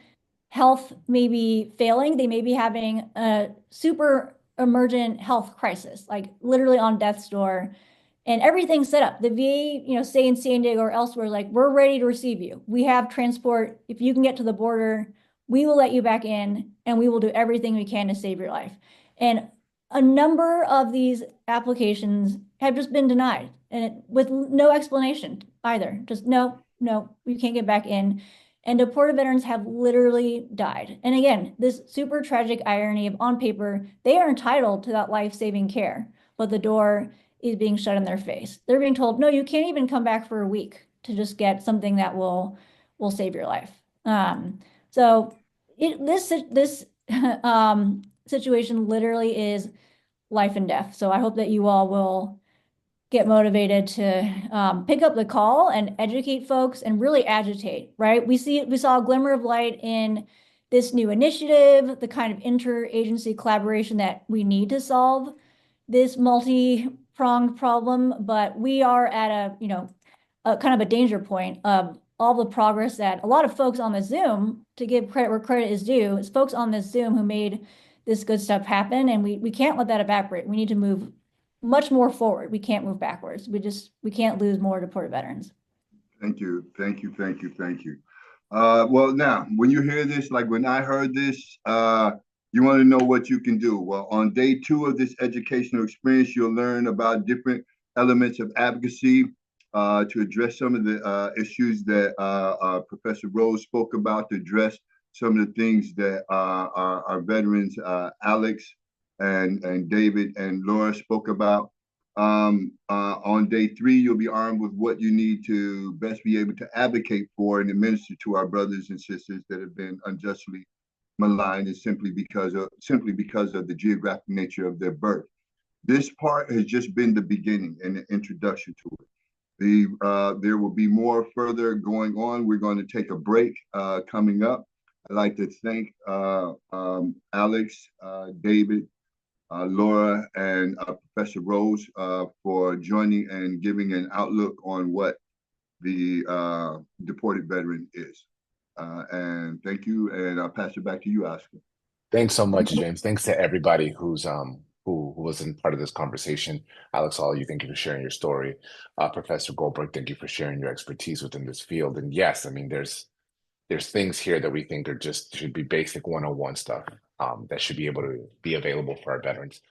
health may be failing. They may be having a super emergent health crisis, like literally on death's door, and everything's set up. The VA, say in San Diego or elsewhere, like, we're ready to receive you. We have transport. If you can get to the border, we will let you back in and we will do everything we can to save your life. And a number of these applications have just been denied and with no explanation either. Just no, you can't get back in. And deported veterans have literally died. And again, this super tragic irony of on paper, they are entitled to that life-saving care, but the door is being shut in their face. They're being told, no, you can't even come back for a week to just get something that will save your life. So this situation literally is life and death. So I hope that you all will get motivated to pick up the call and educate folks and really agitate, right? We saw a glimmer of light in this new initiative, the kind of interagency collaboration that we need to solve this multi-pronged problem, but we are at a kind of a danger point of all the progress that a lot of folks on the Zoom, to give credit where credit is due, is folks on this Zoom who made this good stuff happen, and we can't let that evaporate. We need to move much more forward. We can't move backwards. We can't lose more deported veterans. Thank you. Well, now, when you hear this, like when I heard this, you want to know what you can do. Well, on day 2 of this educational experience, you'll learn about different elements of advocacy to address some of the issues that Professor Rose spoke about, to address some of the things that our veterans, Alex and David and Laura spoke about. On day 3, you'll be armed with what you need to best be able to advocate for and administer to our brothers and sisters that have been unjustly maligned, and simply because of the geographic nature of their birth. This part has just been the beginning and the introduction to it. There will be more further going on. We're going to take a break coming up. I'd like to thank Alex, David, Laura and Professor Rose for joining and giving an outlook on what the deported veteran is. And thank you, and I'll pass it back to you, Oscar. Thanks so much, James. Thanks to everybody who was in part of this conversation. Alex, all of you, thank you for sharing your story. Professor Goldberg, thank you for sharing your expertise within this field. And yes, I mean, there's things here that we think are just should be basic 101 stuff that should be able to be available for our veterans.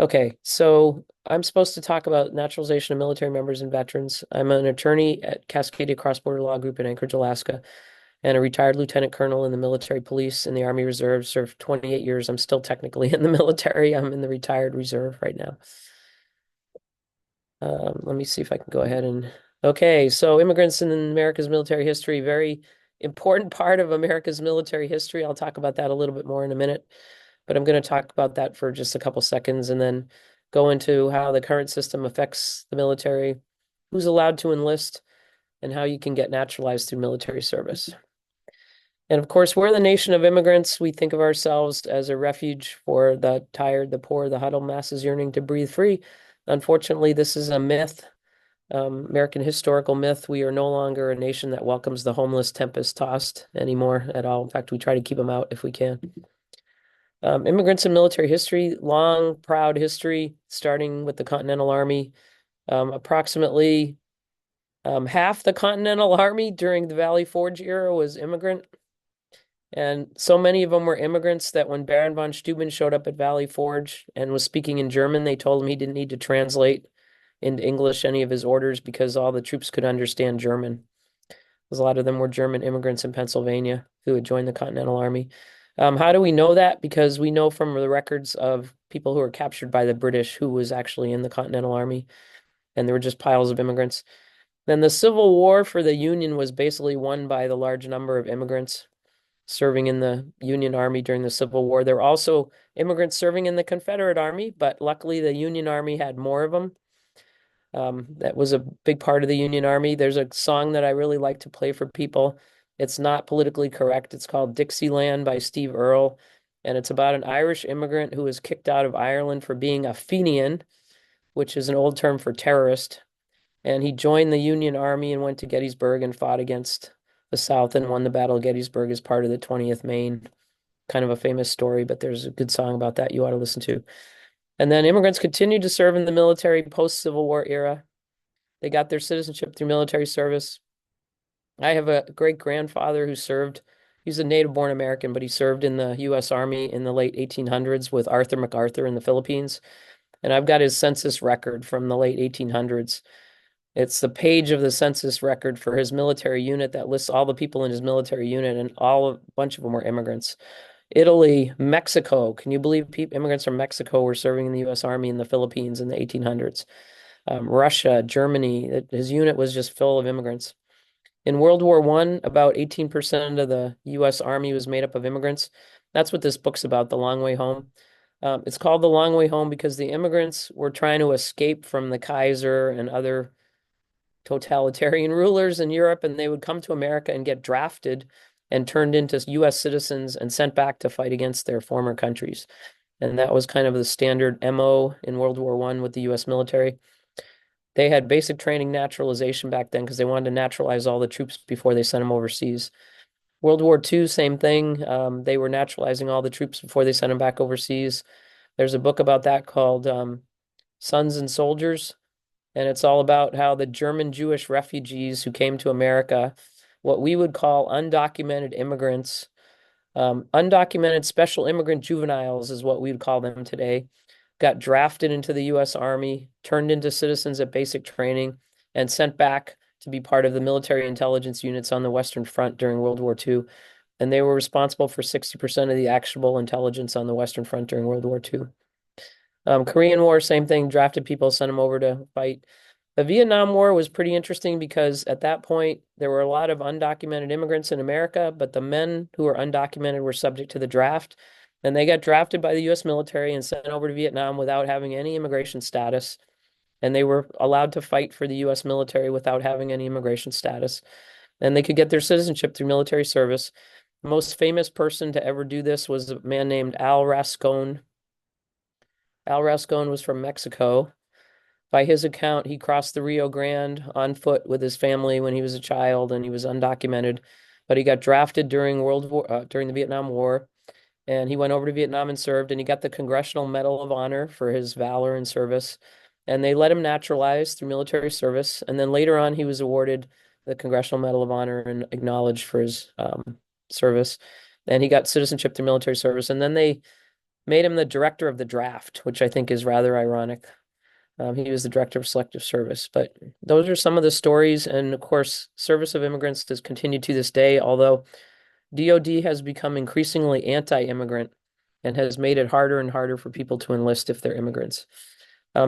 Okay, so I'm supposed to talk about naturalization of military members and veterans. I'm an attorney at Cascadia Cross Border Law Group in Anchorage, Alaska, and a retired lieutenant colonel in the military police in the Army Reserve. Served 28 years. I'm still technically in the military. I'm in the retired reserve right now. Let me see if I can go ahead and. Okay, so immigrants in America's military history, very important part of America's military history. I'll talk about that a little bit more in a minute, but I'm going to talk about that for just a couple seconds and then go into how the current system affects the military, who's allowed to enlist, and how you can get naturalized through military service. And of course, we're the nation of immigrants. We think of ourselves as a refuge for the tired, the poor, the huddled masses yearning to breathe free. Unfortunately, this is a myth, American historical myth. We are no longer a nation that welcomes the homeless tempest-tossed anymore at all. In fact, we try to keep them out if we can. Immigrants in military history, long, proud history, starting with the Continental Army. Approximately half the Continental Army during the Valley Forge era was immigrant. And so many of them were immigrants that when Baron von Steuben showed up at Valley Forge and was speaking in German, they told him he didn't need to translate into English any of his orders because all the troops could understand German. Because a lot of them were German immigrants in Pennsylvania who had joined the Continental Army. How do we know that? Because we know from the records of people who were captured by the British who was actually in the Continental Army, and there were just piles of immigrants. Then the Civil War for the Union was basically won by the large number of immigrants serving in the Union Army during the Civil War. There were also immigrants serving in the Confederate Army, but luckily the Union Army had more of them. That was a big part of the Union Army. There's a song that I really like to play for people. It's not politically correct. It's called Dixieland by Steve Earle, and it's about an Irish immigrant who was kicked out of Ireland for being a Fenian, which is an old term for terrorist. And he joined the Union Army and went to Gettysburg and fought against the South and won the Battle of Gettysburg as part of the 20th Maine. Kind of a famous story, but there's a good song about that you ought to listen to. And then immigrants continued to serve in the military post-Civil War era. They got their citizenship through military service. I have a great-grandfather who served. He's a native-born American, but he served in the U.S. Army in the late 1800s with Arthur MacArthur in the Philippines. And I've got his census record from the late 1800s. It's the page of the census record for his military unit that lists all the people in his military unit, and a bunch of them were immigrants. Italy, Mexico. Can you believe immigrants from Mexico were serving in the U.S. Army in the Philippines in the 1800s? Russia, Germany. His unit was just full of immigrants. In World War I, about 18% of the U.S. Army was made up of immigrants. That's what this book's about, The Long Way Home. It's called The Long Way Home because the immigrants were trying to escape from the Kaiser and other totalitarian rulers in Europe, and they would come to America and get drafted and turned into U.S. citizens and sent back to fight against their former countries. And that was kind of the standard MO in World War I with the U.S. military. They had basic training naturalization back then because they wanted to naturalize all the troops before they sent them overseas. World War II, same thing. They were naturalizing all the troops before they sent them back overseas. There's a book about that called Sons and Soldiers, and it's all about how the German Jewish refugees who came to America, what we would call undocumented immigrants, undocumented special immigrant juveniles is what we would call them today, got drafted into the U.S. Army, turned into citizens at basic training, and sent back to be part of the military intelligence units on the Western Front during World War II. And they were responsible for 60% of the actionable intelligence on the Western Front during World War II. Korean War, same thing, drafted people, sent them over to fight. The Vietnam War was pretty interesting because at that point, there were a lot of undocumented immigrants in America, but the men who were undocumented were subject to the draft. And they got drafted by the U.S. military and sent over to Vietnam without having any immigration status. And they were allowed to fight for the U.S. military without having any immigration status. And they could get their citizenship through military service. The most famous person to ever do this was a man named Al Rascone. Al Rascon was from Mexico. By his account, he crossed the Rio Grande on foot with his family when he was a child, and he was undocumented. But he got drafted during the Vietnam War, and he went over to Vietnam and served, and he got the Congressional Medal of Honor for his valor and service. And they let him naturalize through military service. And then later on, he was awarded the Congressional Medal of Honor and acknowledged for his service. And he got citizenship through military service. And then they made him the director of the draft, which I think is rather ironic. He was the director of selective service. But those are some of the stories. And of course, service of immigrants has continued to this day, although DOD has become increasingly anti-immigrant and has made it harder and harder for people to enlist if they're immigrants.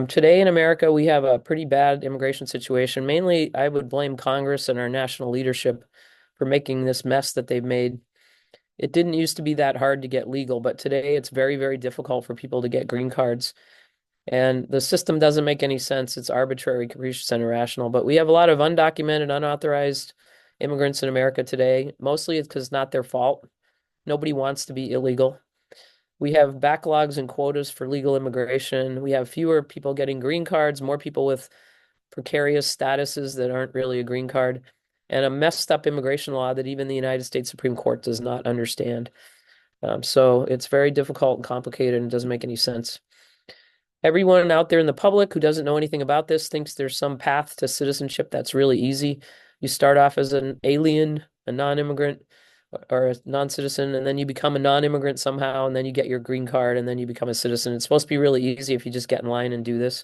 Today in America, we have a pretty bad immigration situation. Mainly, I would blame Congress and our national leadership for making this mess that they've made. It didn't used to be that hard to get legal, but today it's very, very difficult for people to get green cards. And the system doesn't make any sense. It's arbitrary, capricious, and irrational. But we have a lot of undocumented, unauthorized immigrants in America today. Mostly it's because it's not their fault. Nobody wants to be illegal. We have backlogs and quotas for legal immigration. We have fewer people getting green cards, more people with precarious statuses that aren't really a green card, and a messed up immigration law that even the United States Supreme Court does not understand. So it's very difficult and complicated and doesn't make any sense. Everyone out there in the public who doesn't know anything about this thinks there's some path to citizenship that's really easy. You start off as an alien, a non-immigrant, or a non-citizen, and then you become a non-immigrant somehow, and then you get your green card, and then you become a citizen. It's supposed to be really easy if you just get in line and do this.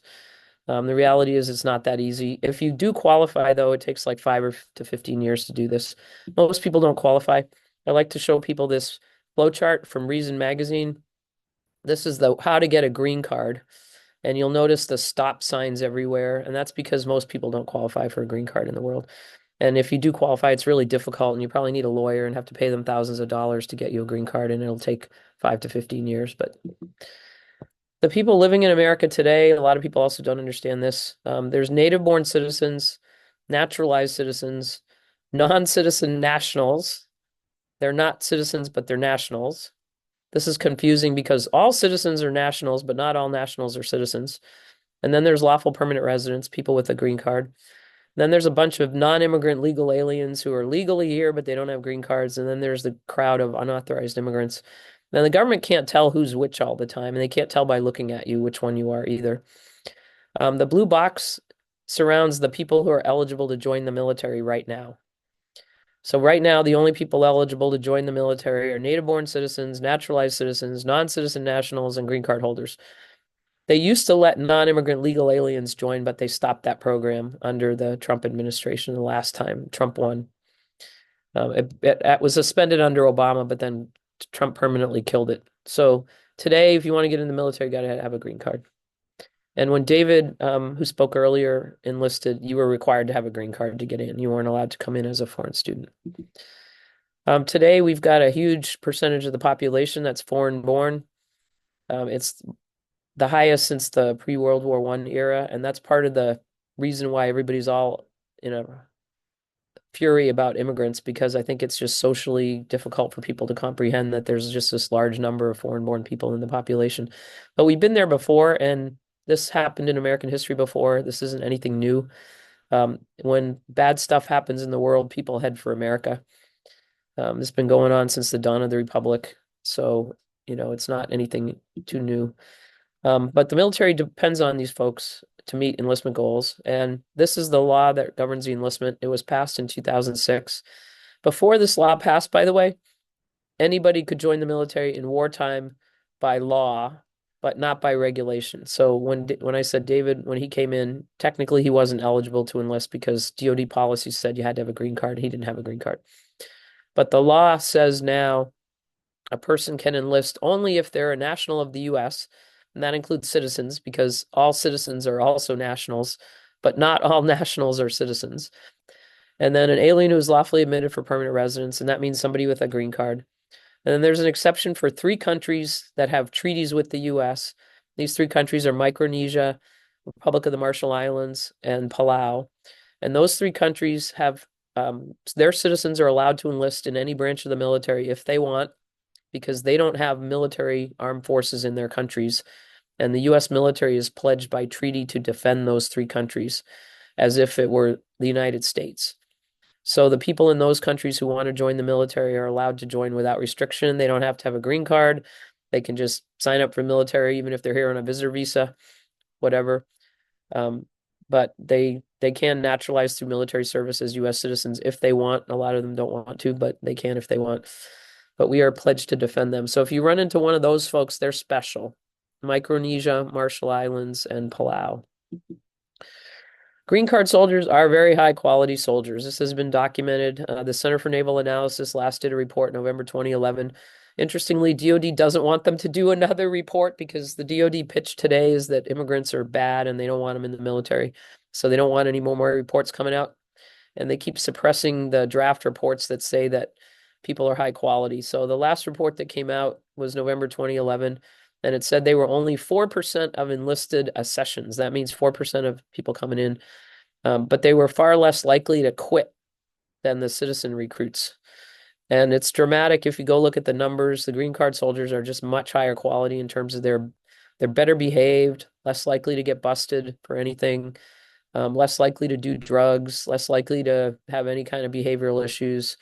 The reality is it's not that easy. If you do qualify, though, it takes like 5 to 15 years to do this. Most people don't qualify. I like to show people this flowchart from Reason Magazine. This is the how to get a green card. And you'll notice the stop signs everywhere. And that's because most people don't qualify for a green card in the world. And if you do qualify, it's really difficult, and you probably need a lawyer and have to pay them thousands of dollars to get you a green card, and it'll take 5 to 15 years. But the people living in America today, a lot of people also don't understand this. There's native-born citizens, naturalized citizens, non-citizen nationals. They're not citizens, but they're nationals. This is confusing because all citizens are nationals, but not all nationals are citizens. And then there's lawful permanent residents, people with a green card. Then there's a bunch of non-immigrant legal aliens who are legally here, but they don't have green cards. And then there's the crowd of unauthorized immigrants. Now, the government can't tell who's which all the time, and they can't tell by looking at you which one you are either. The blue box surrounds the people who are eligible to join the military right now. So right now, the only people eligible to join the military are native-born citizens, naturalized citizens, non-citizen nationals, and green card holders. They used to let non-immigrant legal aliens join, but they stopped that program under the Trump administration the last time Trump won. It was suspended under Obama, but then Trump permanently killed it. So today, if you want to get in the military, you got to have a green card. And when David, who spoke earlier, enlisted, you were required to have a green card to get in. You weren't allowed to come in as a foreign student. Today, we've got a huge percentage of the population that's foreign born. It's the highest since the pre-World War I era, and that's part of the reason why everybody's all in a fury about immigrants, because I think it's just socially difficult for people to comprehend that there's just this large number of foreign-born people in the population. But we've been there before, and this happened in American history before. This isn't anything new. When bad stuff happens in the world, people head for America. This has been going on since the dawn of the Republic, so it's not anything too new. But the military depends on these folks to meet enlistment goals. And this is the law that governs the enlistment. It was passed in 2006. Before this law passed, by the way, anybody could join the military in wartime by law, but not by regulation. So when I said David, when he came in, technically he wasn't eligible to enlist because DOD policy said you had to have a green card. He didn't have a green card. But the law says now a person can enlist only if they're a national of the U.S., and that includes citizens, because all citizens are also nationals, but not all nationals are citizens. And then an alien who is lawfully admitted for permanent residence, and that means somebody with a green card. And then there's an exception for 3 countries that have treaties with the U.S. These 3 countries are Micronesia, Republic of the Marshall Islands, and Palau. And those 3 countries have their citizens are allowed to enlist in any branch of the military if they want, because they don't have military armed forces in their countries. And the US military is pledged by treaty to defend those three countries as if it were the United States. So the people in those countries who want to join the military are allowed to join without restriction. They don't have to have a green card. They can just sign up for military, even if they're here on a visitor visa, whatever. But they can naturalize through military service as U.S. citizens if they want. A lot of them don't want to, but they can if they want. But we are pledged to defend them. So if you run into one of those folks, they're special. Micronesia, Marshall Islands, and Palau. Green card soldiers are very high quality soldiers. This has been documented. The Center for Naval Analysis last did a report November 2011. Interestingly, DoD doesn't want them to do another report because the DoD pitch today is that immigrants are bad and they don't want them in the military. So they don't want any more reports coming out. And they keep suppressing the draft reports that say that people are high quality. So the last report that came out was November 2011, and it said they were only 4% of enlisted accessions. That means 4% of people coming in. But they were far less likely to quit than the citizen recruits. And it's dramatic if you go look at the numbers. The green card soldiers are just much higher quality in terms of they're better behaved, less likely to get busted for anything, less likely to do drugs, less likely to have any kind of behavioral issues.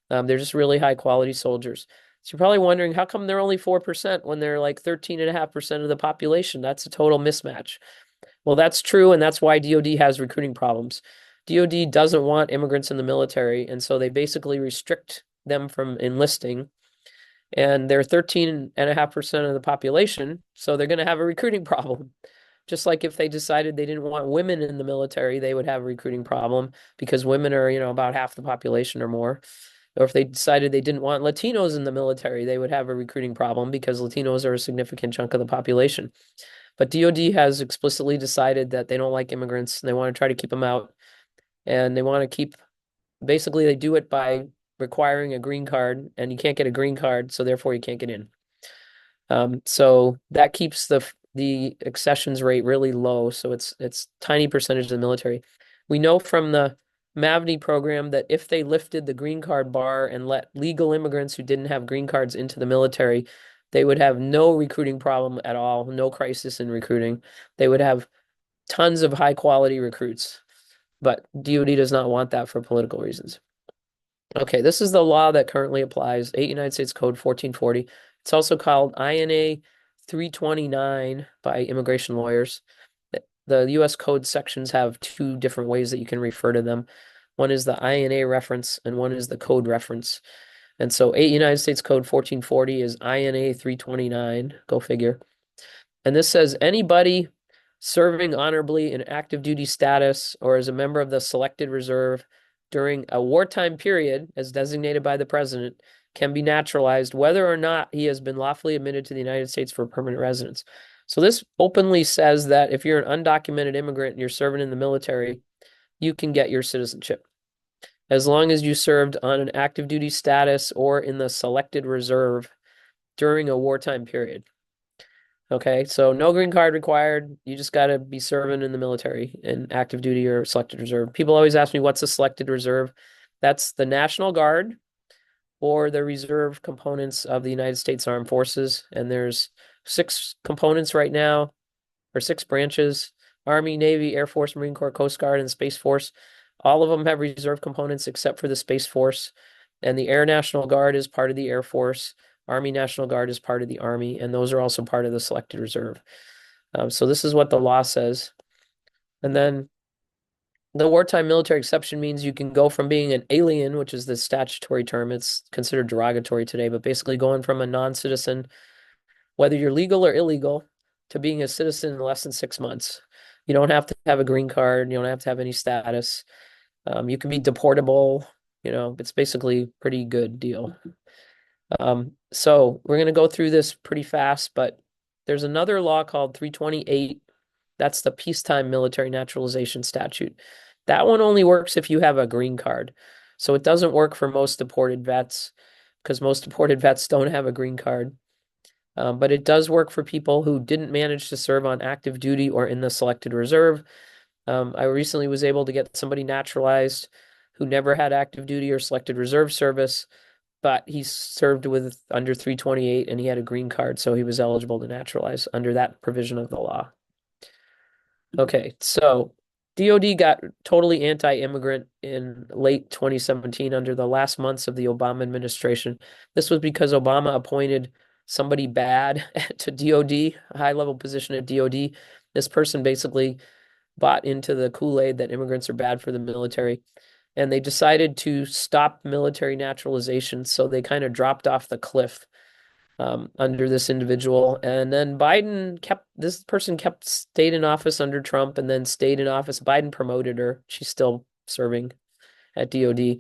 They're just really high quality soldiers. So you're probably wondering how come they're only 4% when they're like 13.5% of the population? That's a total mismatch. Well, that's true, and that's why DoD has recruiting problems. DoD doesn't want immigrants in the military, and so they basically restrict them from enlisting. And they're 13.5% of the population, so they're going to have a recruiting problem. Just like if they decided they didn't want women in the military, they would have a recruiting problem because women are, about half the population or more. Or if they decided they didn't want Latinos in the military, they would have a recruiting problem because Latinos are a significant chunk of the population. But DoD has explicitly decided that they don't like immigrants and they want to try to keep them out. And they want to basically, they do it by requiring a green card, and you can't get a green card, so therefore you can't get in. So that keeps the accessions rate really low. So it's tiny percentage of the military. We know from the Mavney program that if they lifted the green card bar and let legal immigrants who didn't have green cards into the military, they would have no recruiting problem at all, no crisis in recruiting. They would have tons of high quality recruits. But DoD does not want that for political reasons. Okay, this is the law that currently applies, 8 United States Code 1440. It's also called INA 329 by immigration lawyers. The US Code sections have two different ways that you can refer to them. One is the INA reference and one is the code reference. And so 8 United States Code 1440 is INA 329, go figure. And this says anybody serving honorably in active duty status or as a member of the selected reserve during a wartime period as designated by the president can be naturalized whether or not he has been lawfully admitted to the United States for permanent residence. So this openly says that if you're an undocumented immigrant and you're serving in the military, you can get your citizenship as long as you served on an active duty status or in the selected reserve during a wartime period. Okay, so no green card required. You just got to be serving in the military in active duty or selected reserve. People always ask me, what's a selected reserve? That's the National Guard or the reserve components of the United States Armed Forces. And there's 6 components right now, or 6 branches: Army, Navy, Air Force, Marine Corps, Coast Guard, and Space Force. All of them have reserve components except for the Space Force. And the Air National Guard is part of the Air Force. Army National Guard is part of the Army, and those are also part of the selected reserve. So this is what the law says. And then the wartime military exception means you can go from being an alien, which is the statutory term. It's considered derogatory today, but basically going from a non-citizen, whether you're legal or illegal, to being a citizen in less than 6 months. You don't have to have a green card. You don't have to have any status. You can be deportable. It's basically a pretty good deal. So we're going to go through this pretty fast, but there's another law called 328. That's the peacetime military naturalization statute. That one only works if you have a green card. So it doesn't work for most deported vets because most deported vets don't have a green card. But it does work for people who didn't manage to serve on active duty or in the selected reserve. I recently was able to get somebody naturalized who never had active duty or selected reserve service. but he served with under 328 and he had a green card, so he was eligible to naturalize under that provision of the law. Okay, so DOD got totally anti-immigrant in late 2017 under the last months of the Obama administration. This was because Obama appointed somebody bad to DOD, a high-level position at DOD. This person basically bought into the Kool-Aid that immigrants are bad for the military, and they decided to stop military naturalization, so they kind of dropped off the cliff under this individual. And then this person stayed in office under Trump and then stayed in office. Biden promoted her. She's still serving at DOD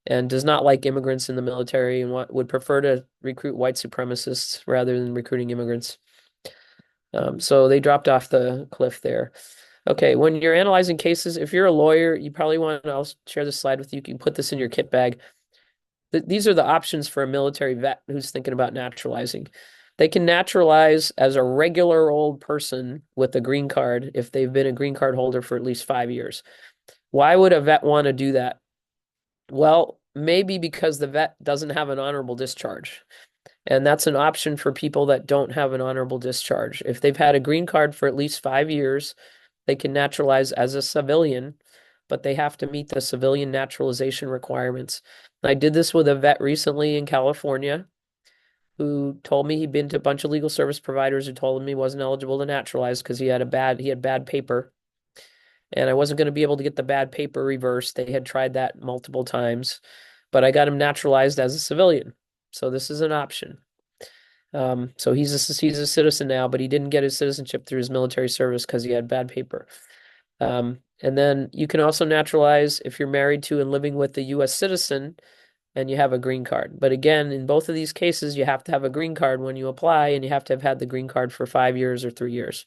and does not like immigrants in the military and would prefer to recruit white supremacists rather than recruiting immigrants. So they dropped off the cliff there. Okay, when you're analyzing cases, if you're a lawyer, you probably want to, I'll share this slide with you. You can put this in your kit bag. These are the options for a military vet who's thinking about naturalizing. They can naturalize as a regular old person with a green card if they've been a green card holder for at least 5 years. Why would a vet want to do that? Well, maybe because the vet doesn't have an honorable discharge. And that's an option for people that don't have an honorable discharge. If they've had a green card for at least 5 years, they can naturalize as a civilian, but they have to meet the civilian naturalization requirements. I did this with a vet recently in California who told me he'd been to a bunch of legal service providers who told him he wasn't eligible to naturalize because he had bad paper. And I wasn't going to be able to get the bad paper reversed. They had tried that multiple times, but I got him naturalized as a civilian. So this is an option. So he's a citizen now, but he didn't get his citizenship through his military service because he had bad paper. And then you can also naturalize if you're married to and living with a U.S. citizen and you have a green card. But again, in both of these cases, you have to have a green card when you apply, and you have to have had the green card for 5 years or 3 years.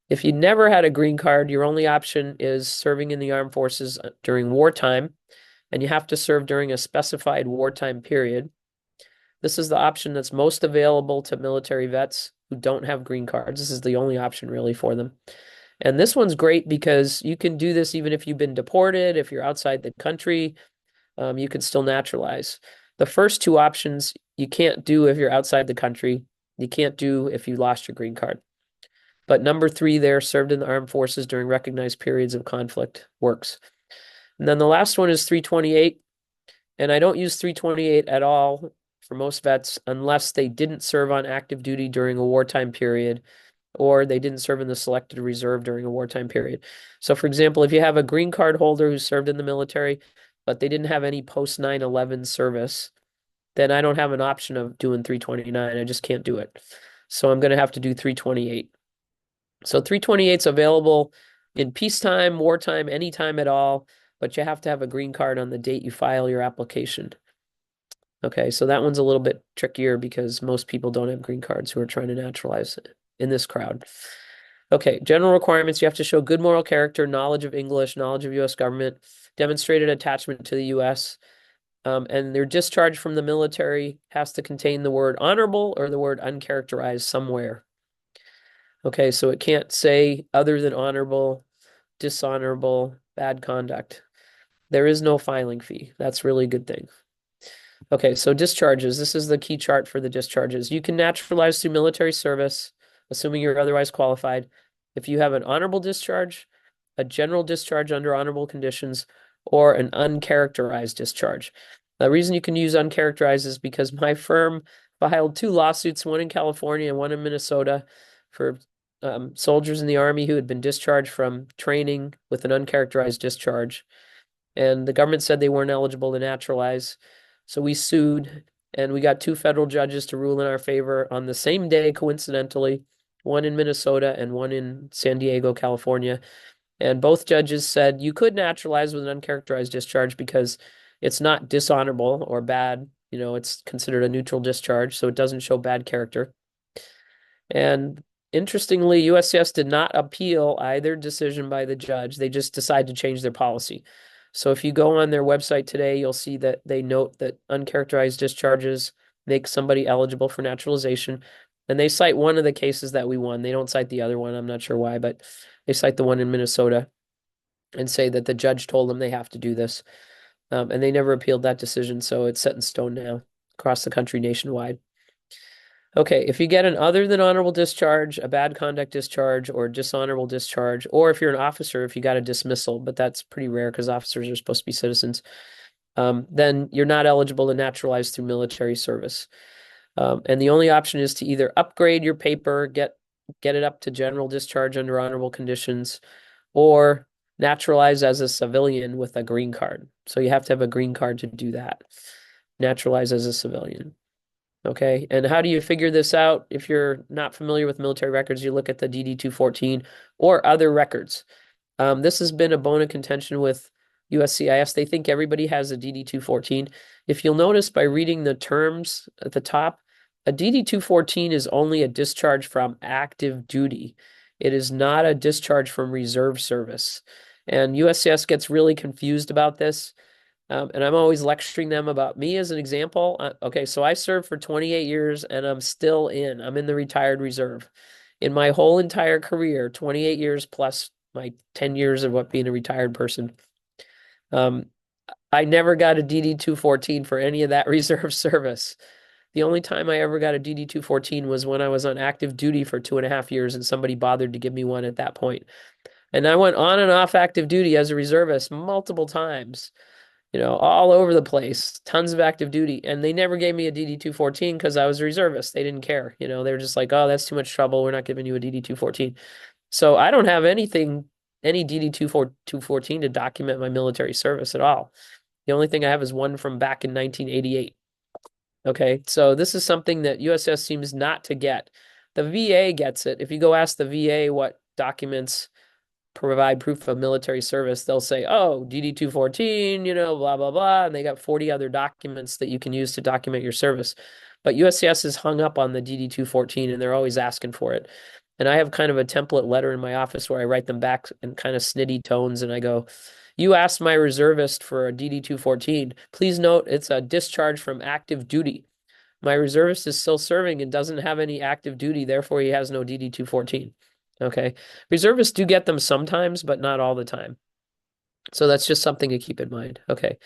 If you never had a green card, your only option is serving in the armed forces during wartime, and you have to serve during a specified wartime period. This is the option that's most available to military vets who don't have green cards. This is the only option really for them. And this one's great because you can do this even if you've been deported, if you're outside the country, you can still naturalize. The first two options you can't do if you're outside the country. You can't do if you lost your green card. But number 3 there, served in the armed forces during recognized periods of conflict, works. And then the last one is 328. And I don't use 328 at all for most vets unless they didn't serve on active duty during a wartime period or they didn't serve in the selected reserve during a wartime period. So for example, if you have a green card holder who served in the military, but they didn't have any post 9/11 service, then I don't have an option of doing 329. I just can't do it. So I'm going to have to do 328. So 328 is available in peacetime, wartime, anytime at all, but you have to have a green card on the date you file your application. Okay, so that one's a little bit trickier because most people don't have green cards who are trying to naturalize in this crowd. Okay, general requirements. You have to show good moral character, knowledge of English, knowledge of U.S. government, demonstrated attachment to the U.S., and their discharge from the military has to contain the word honorable or the word uncharacterized somewhere. Okay, so it can't say other than honorable, dishonorable, bad conduct. There is no filing fee. That's really a good thing. Okay, so discharges. This is the key chart for the discharges. You can naturalize through military service, assuming you're otherwise qualified, if you have an honorable discharge, a general discharge under honorable conditions, or an uncharacterized discharge. The reason you can use uncharacterized is because my firm filed 2 lawsuits, one in California and one in Minnesota, for soldiers in the Army who had been discharged from training with an uncharacterized discharge. And the government said they weren't eligible to naturalize. So we sued, and we got 2 federal judges to rule in our favor on the same day, coincidentally, one in Minnesota and one in San Diego, California. And both judges said you could naturalize with an uncharacterized discharge because it's not dishonorable or bad. You know, it's considered a neutral discharge, so it doesn't show bad character. And interestingly, USCIS did not appeal either decision by the judge. They just decided to change their policy. So if you go on their website today, you'll see that they note that uncharacterized discharges make somebody eligible for naturalization. And they cite one of the cases that we won. They don't cite the other one. I'm not sure why, but they cite the one in Minnesota and say that the judge told them they have to do this. And they never appealed that decision, so it's set in stone now. across the country nationwide. Okay, if you get an other than honorable discharge, a bad conduct discharge, or dishonorable discharge, or if you're an officer, if you got a dismissal, but that's pretty rare because officers are supposed to be citizens, then you're not eligible to naturalize through military service. And the only option is to either upgrade your paper, get it up to general discharge under honorable conditions, or naturalize as a civilian with a green card. So you have to have a green card to do that. Naturalize as a civilian. Okay, and how do you figure this out? If you're not familiar with military records, you look at the DD-214 or other records. This has been a bone of contention with USCIS. They think everybody has a DD-214. If you'll notice by reading the terms at the top, a DD-214 is only a discharge from active duty. It is not a discharge from reserve service. And USCIS gets really confused about this. And I'm always lecturing them about me as an example. Okay, so I served for 28 years and I'm still in. I'm in the retired reserve. In my whole entire career, 28 years plus my 10 years of what being a retired person, um, I never got a DD-214 for any of that reserve service. The only time I ever got a DD-214 was when I was on active duty for 2.5 years and somebody bothered to give me one at that point. And I went on and off active duty as a reservist multiple times, all over the place, tons of active duty. And they never gave me a DD-214 because I was a reservist. They didn't care. They were just like, oh, that's too much trouble. We're not giving you a DD-214. So I don't have any DD-214 to document my military service at all. The only thing I have is one from back in 1988. Okay, so this is something that USS seems not to get. The VA gets it. If you go ask the VA what documents provide proof of military service, they'll say, oh, DD-214, blah, blah, blah. And they got 40 other documents that you can use to document your service. But USCIS is hung up on the DD-214 and they're always asking for it. And I have kind of a template letter in my office where I write them back in kind of snitty tones and I go, you asked my reservist for a DD-214. Please note it's a discharge from active duty. My reservist is still serving and doesn't have any active duty, therefore he has no DD-214. Okay. Reservists do get them sometimes, but not all the time. So that's just something to keep in mind. Okay.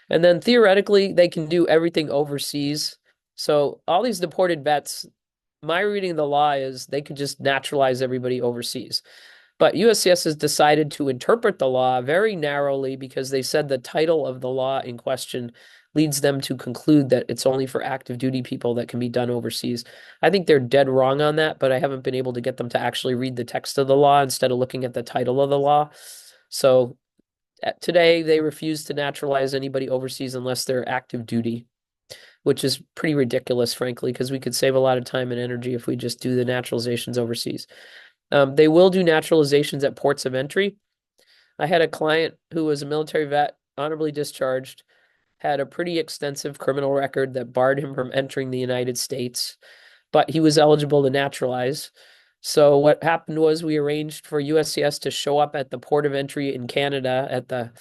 And then theoretically, they can do everything overseas. So all these deported vets, my reading of the law is they could just naturalize everybody overseas. But USCIS has decided to interpret the law very narrowly because they said the title of the law in question leads them to conclude that it's only for active duty people that can be done overseas. I think they're dead wrong on that, but I haven't been able to get them to actually read the text of the law instead of looking at the title of the law. So today they refuse to naturalize anybody overseas unless they're active duty, which is pretty ridiculous, frankly, because we could save a lot of time and energy if we just do the naturalizations overseas. They will do naturalizations at ports of entry. I had a client who was a military vet, honorably discharged, had a pretty extensive criminal record that barred him from entering the United States, but he was eligible to naturalize. So what happened was we arranged for USCIS to show up at the port of entry in Canada, at the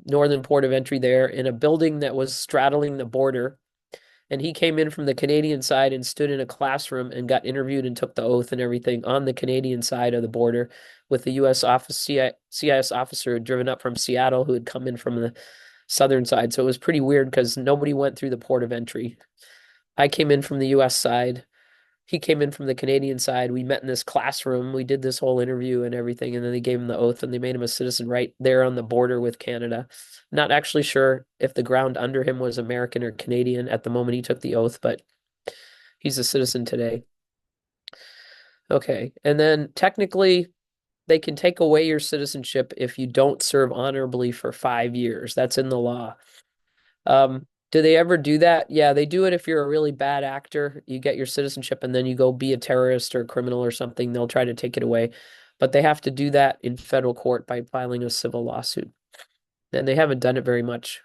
northern port of entry there, in a building that was straddling the border. And he came in from the Canadian side and stood in a classroom and got interviewed and took the oath and everything on the Canadian side of the border with the U.S. CIS officer who had driven up from Seattle who had come in from the southern side. So it was pretty weird because nobody went through the port of entry. I came in from the U.S. side. He came in from the Canadian side. We met in this classroom. We did this whole interview and everything. And then they gave him the oath and they made him a citizen right there on the border with Canada. Not actually sure if the ground under him was American or Canadian at the moment he took the oath, but he's a citizen today. Okay. And then technically, they can take away your citizenship if you don't serve honorably for 5 years. That's in the law. Do they ever do that? Yeah, they do it if you're a really bad actor. You get your citizenship and then you go be a terrorist or a criminal or something. They'll try to take it away. But they have to do that in federal court by filing a civil lawsuit. And they haven't done it very much.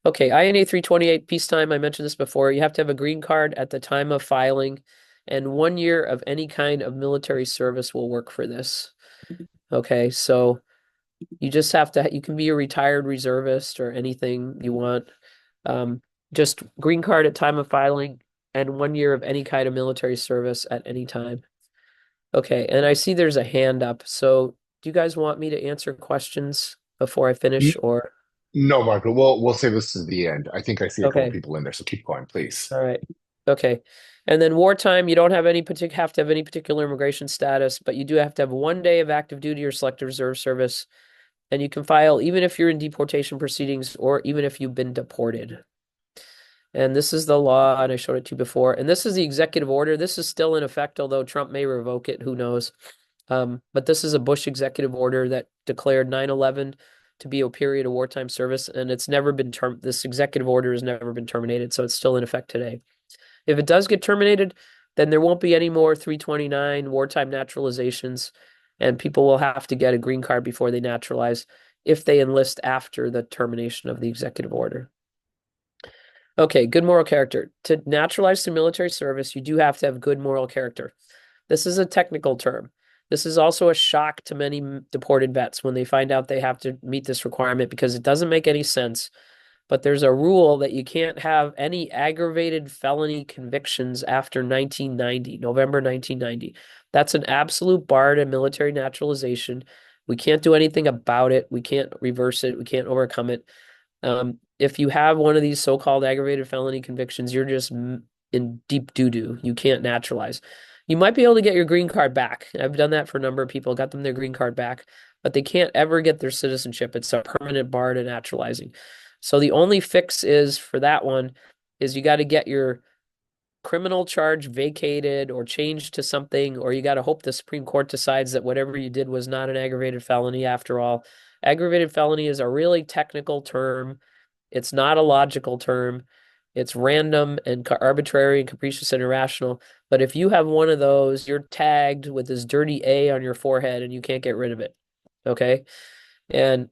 Okay, INA 328, peacetime. I mentioned this before. You have to have a green card at the time of filing, and 1 year of any kind of military service will work for this. Okay, so you just have to, you can be a retired reservist or anything you want. Just green card at time of filing and 1 year of any kind of military service at any time. Okay, and I see there's a hand up. So do you guys want me to answer questions before I finish or? No, Marco, we'll save this to the end. I think I see a couple Okay. people in there, so keep going, please. All right. Okay. And then wartime, you don't have any have to have any particular immigration status, but you do have to have 1 day of active duty or selective reserve service. And you can file even if you're in deportation proceedings or even if you've been deported. And this is the law, and I showed it to you before. And this is the executive order. This is still in effect, although Trump may revoke it. Who knows? But this is a Bush executive order that declared 9/11 to be a period of wartime service, and it's never been this executive order has never been terminated, so it's still in effect today. If it does get terminated, then there won't be any more 329 wartime naturalizations, and people will have to get a green card before they naturalize if they enlist after the termination of the executive order. Okay, good moral character. To naturalize through military service, you do have to have good moral character. This is a technical term. This is also a shock to many deported vets when they find out they have to meet this requirement because it doesn't make any sense. But there's a rule that you can't have any aggravated felony convictions after 1990, November 1990. That's an absolute bar to military naturalization. We can't do anything about it. We can't reverse it. We can't overcome it. If you have one of these so-called aggravated felony convictions, you're just in deep doo-doo. You can't naturalize. You might be able to get your green card back. I've done that for a number of people, got them their green card back, but they can't ever get their citizenship. It's a permanent bar to naturalizing. So the only fix is for that one is you got to get your criminal charge vacated or changed to something, or you got to hope the Supreme Court decides that whatever you did was not an aggravated felony after all. Aggravated felony is a really technical term. It's not a logical term. It's random and arbitrary and capricious and irrational. But if you have one of those, you're tagged with this dirty A on your forehead and you can't get rid of it. Okay? And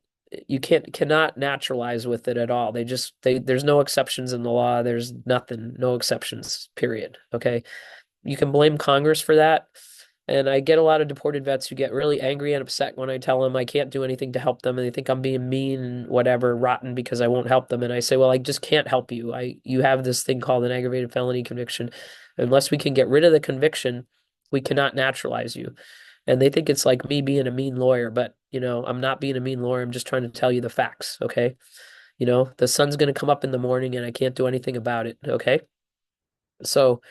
you cannot naturalize with it at all. There's no exceptions in the law. There's nothing, no exceptions, period. Okay? You can blame Congress for that. And I get a lot of deported vets who get really angry and upset when I tell them I can't do anything to help them, and they think I'm being mean and whatever, rotten because I won't help them. And I say, well, I just can't help you. You have this thing called an aggravated felony conviction. Unless we can get rid of the conviction, we cannot naturalize you. And they think it's like me being a mean lawyer, but I'm not being a mean lawyer. I'm just trying to tell you the facts, okay? The sun's going to come up in the morning and I can't do anything about it, okay? So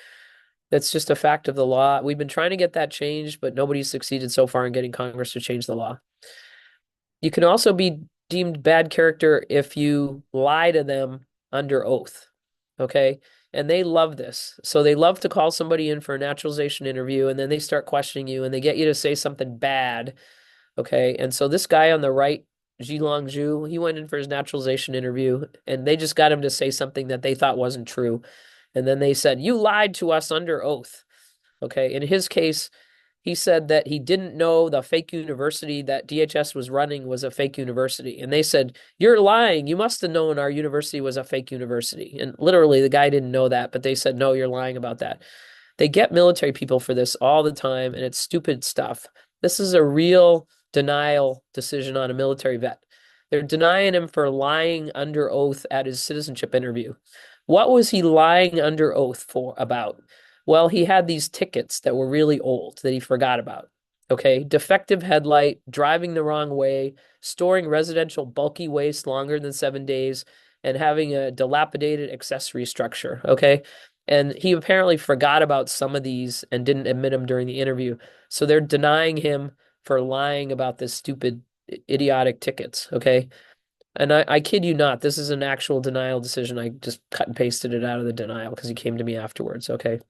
that's just a fact of the law. We've been trying to get that changed, but nobody's succeeded so far in getting Congress to change the law. You can also be deemed bad character if you lie to them under oath. Okay. And they love this. So they love to call somebody in for a naturalization interview and then they start questioning you and they get you to say something bad. Okay. And so this guy on the right, Zhilong Zhu, he went in for his naturalization interview and they just got him to say something that they thought wasn't true. And then they said, you lied to us under oath. Okay. In his case, he said that he didn't know the fake university that DHS was running was a fake university. And they said, you're lying. You must have known our university was a fake university. And literally, the guy didn't know that, but they said, no, you're lying about that. They get military people for this all the time, and it's stupid stuff. This is a real denial decision on a military vet. They're denying him for lying under oath at his citizenship interview. What was he lying under oath for about? Well, he had these tickets that were really old that he forgot about. Okay, defective headlight, driving the wrong way, storing residential bulky waste longer than 7 days, and having a dilapidated accessory structure. Okay, and he apparently forgot about some of these and didn't admit them during the interview. So they're denying him for lying about this stupid, idiotic tickets. Okay, and I kid you not, this is an actual denial decision. I just cut and pasted it out of the denial because he came to me afterwards. Okay.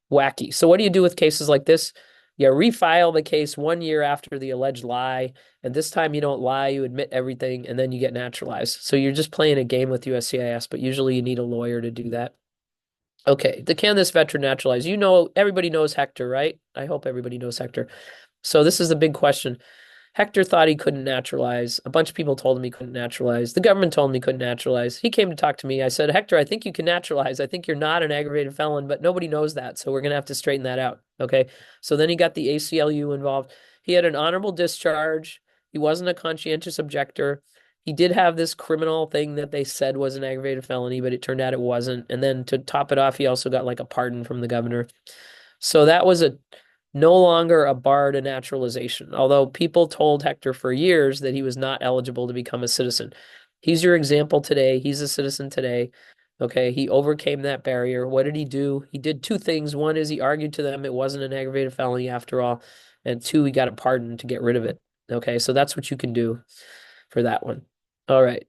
Wacky. So what do you do with cases like this? You refile the case 1 year after the alleged lie, and this time you don't lie, you admit everything, and then you get naturalized. So you're just playing a game with USCIS, but usually you need a lawyer to do that. Okay, can this veteran naturalize? Everybody knows Hector, right? I hope everybody knows Hector. So this is the big question. Hector thought he couldn't naturalize. A bunch of people told him he couldn't naturalize. The government told him he couldn't naturalize. He came to talk to me. I said, Hector, I think you can naturalize. I think you're not an aggravated felon, but nobody knows that. So we're going to have to straighten that out. Okay. So then he got the ACLU involved. He had an honorable discharge. He wasn't a conscientious objector. He did have this criminal thing that they said was an aggravated felony, but it turned out it wasn't. And then to top it off, he also got like a pardon from the governor. So that was no longer a bar to naturalization, although people told Hector for years that he was not eligible to become a citizen. He's your example today. He's a citizen today. Okay, he overcame that barrier. What did he do? He did two things. One is he argued to them it wasn't an aggravated felony after all. And two, he got a pardon to get rid of it. Okay, so that's what you can do for that one. All right.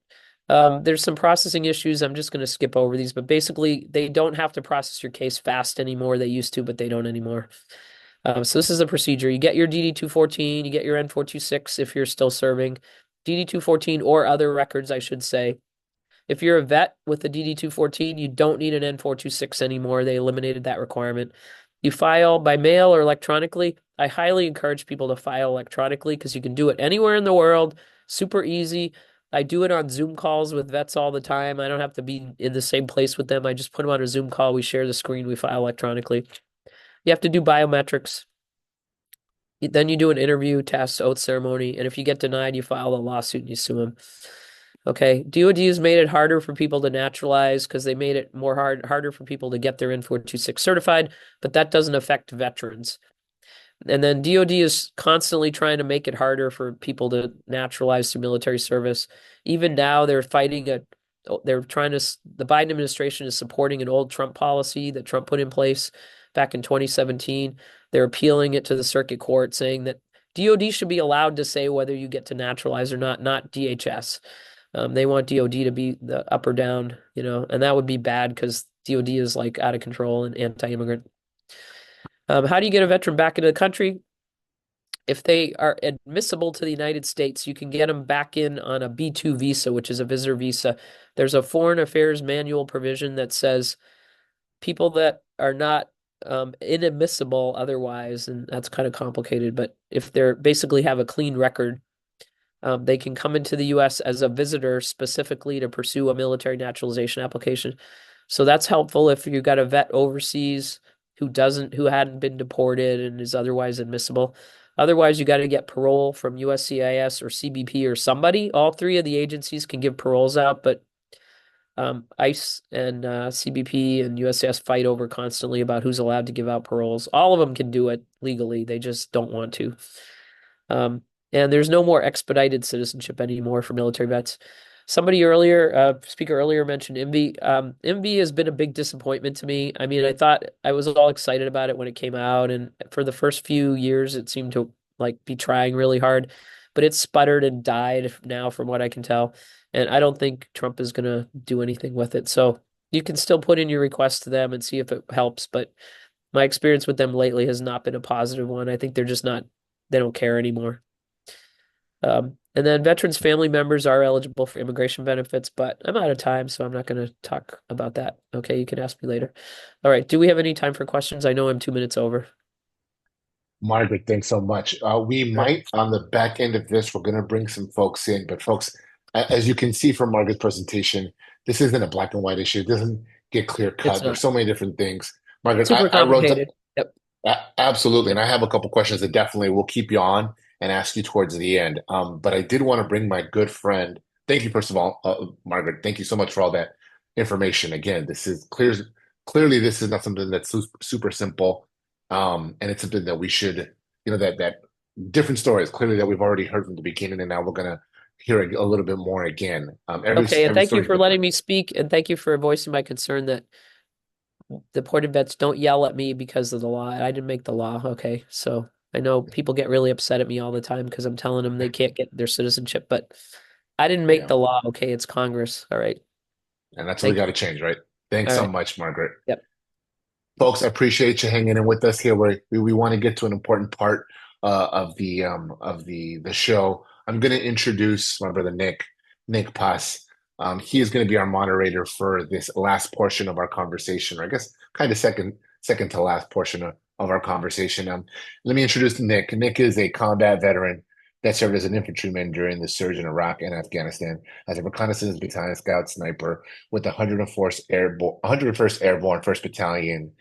There's some processing issues. I'm just going to skip over these, but basically, they don't have to process your case fast anymore. They used to, but they don't anymore. So this is the procedure. You get your DD-214, you get your N-426 if you're still serving, DD-214 or other records, I should say. If you're a vet with the DD-214, you don't need an N-426 anymore. They eliminated that requirement. You file by mail or electronically. I highly encourage people to file electronically because you can do it anywhere in the world. Super easy. I do it on Zoom calls with vets all the time. I don't have to be in the same place with them. I just put them on a Zoom call. We share the screen. We file electronically. You have to do biometrics. Then you do an interview, test, oath ceremony, and if you get denied, you file a lawsuit and you sue them. Okay, DOD has made it harder for people to naturalize because they made it harder for people to get their N-426 certified, but that doesn't affect veterans. And then DOD is constantly trying to make it harder for people to naturalize through military service. Even now, they're trying to, the Biden administration is supporting an old Trump policy that Trump put in place back in 2017. They're appealing it to the circuit court, saying that DOD should be allowed to say whether you get to naturalize or not DHS. They want DOD to be the up or down, and that would be bad because DOD is like out of control and anti-immigrant. How do you get a veteran back into the country? If they are admissible to the United States, you can get them back in on a B-2 visa, which is a visitor visa. There's a Foreign Affairs manual provision that says people that are not inadmissible otherwise, and that's kind of complicated, but if they're basically have a clean record, they can come into the U.S. as a visitor specifically to pursue a military naturalization application. So that's helpful if you got a vet overseas who hadn't been deported and is otherwise admissible. Otherwise, you got to get parole from USCIS or CBP or somebody. All three of the agencies can give paroles out, but ICE and CBP and USCIS fight over constantly about who's allowed to give out paroles. All of them can do it legally. They just don't want to. And there's no more expedited citizenship anymore for military vets. Somebody earlier, speaker earlier mentioned MV. MV has been a big disappointment to me. I mean, I thought I was all excited about it when it came out, and for the first few years, it seemed to be trying really hard, but it sputtered and died now, from what I can tell. And I don't think Trump is gonna do anything with it. So you can still put in your request to them and see if it helps. But my experience with them lately has not been a positive one. I think they're just not. They don't care anymore. And then veterans' family members are eligible for immigration benefits, but I'm out of time, so I'm not going to talk about that. Okay, you can ask me later. All right, do we have any time for questions? I know I'm 2 minutes over. Margaret, thanks so much. We All right. might, on the back end of this, we're going to bring some folks in, but folks, as you can see from Margaret's presentation, this isn't a black and white issue. It doesn't get clear It's cut. There's not so many different things. Margaret, super I wrote, complicated. Yep. absolutely, and I have a couple questions that definitely will keep you on and ask you towards the end. But I did want to bring my good friend. Thank you, first of all, Margaret. Thank you so much for all that information. Again, this is clearly this is not something that's super simple, and it's something that we should, that different stories clearly that we've already heard from the beginning, and now we're gonna hear a little bit more again. Okay, and Every thank you story is for letting different. me speak, and thank you for voicing my concern that deported vets don't yell at me because of the law. I didn't make the law. Okay, so I know people get really upset at me all the time because I'm telling them they can't get their citizenship, but I didn't make Yeah, the law. Okay, it's Congress. All right. and that's what we Thank got you. to change, right? Thanks All so right. much, Margaret. Yep. Folks, I appreciate you hanging in with us here. We want to get to an important part of the show. I'm going to introduce my brother Nick Pass. He is going to be our moderator for this last portion of our conversation, or I guess kind of second to last portion of our conversation. Let me introduce Nick. Nick is a combat veteran that served as an infantryman during the surge in Iraq and Afghanistan as a reconnaissance battalion scout sniper with the 101st Airborne 1st Battalion,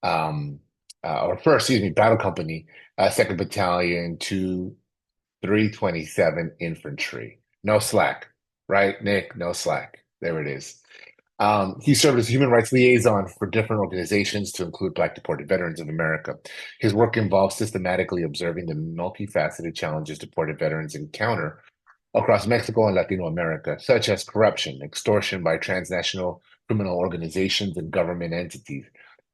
or first, excuse me, Battle Company, 2nd Battalion to 327 Infantry. No slack, right, Nick? No slack. There it is. He served as human rights liaison for different organizations to include Black Deported Veterans of America. His work involves systematically observing the multifaceted challenges deported veterans encounter across Mexico and Latino America, such as corruption, extortion by transnational criminal organizations and government entities,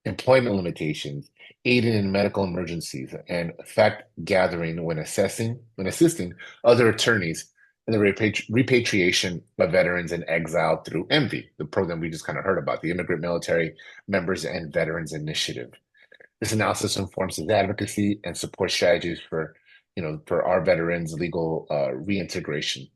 employment limitations, aiding in medical emergencies, and fact gathering when assisting other attorneys in the repatriation of veterans in exile through ENVI, the program we just kind of heard about, the Immigrant Military Members and Veterans Initiative. This analysis informs his advocacy and support strategies for, for our veterans' legal reintegration.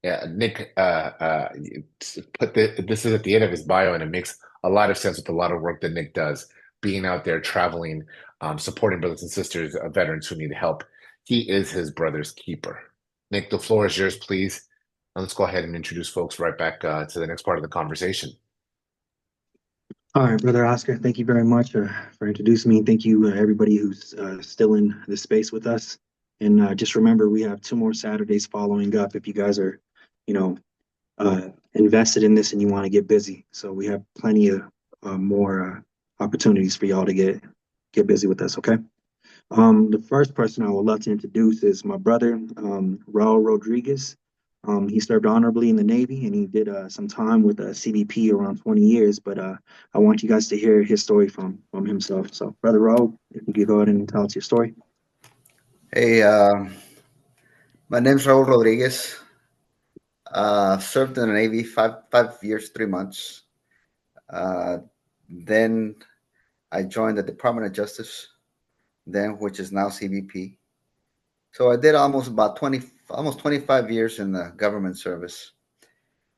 Yeah, Nick this is at the end of his bio, and it makes a lot of sense with a lot of work that Nick does, being out there traveling, supporting brothers and sisters, veterans who need help. He is his brother's keeper. Nick, the floor is yours, please. Let's go ahead and introduce folks right back to the next part of the conversation. All right, Brother Oscar, thank you very much for introducing me. Thank you, everybody who's still in the space with us. And just remember, we have 2 more Saturdays following up if you guys are, you know, invested in this and you want to get busy. So we have plenty of more opportunities for y'all to get busy with us, okay? The first person I would love to introduce is my brother, Raul Rodriguez. He served honorably in the Navy and he did some time with CBP around 20 years, but I want you guys to hear his story from himself. So, Brother Raul, if you could go ahead and tell us your story. Hey, my name's Raul Rodriguez. Served in the Navy 5 years, 3 months. Then I joined the Department of Justice, which is now CBP. So I did almost 25 years in the government service.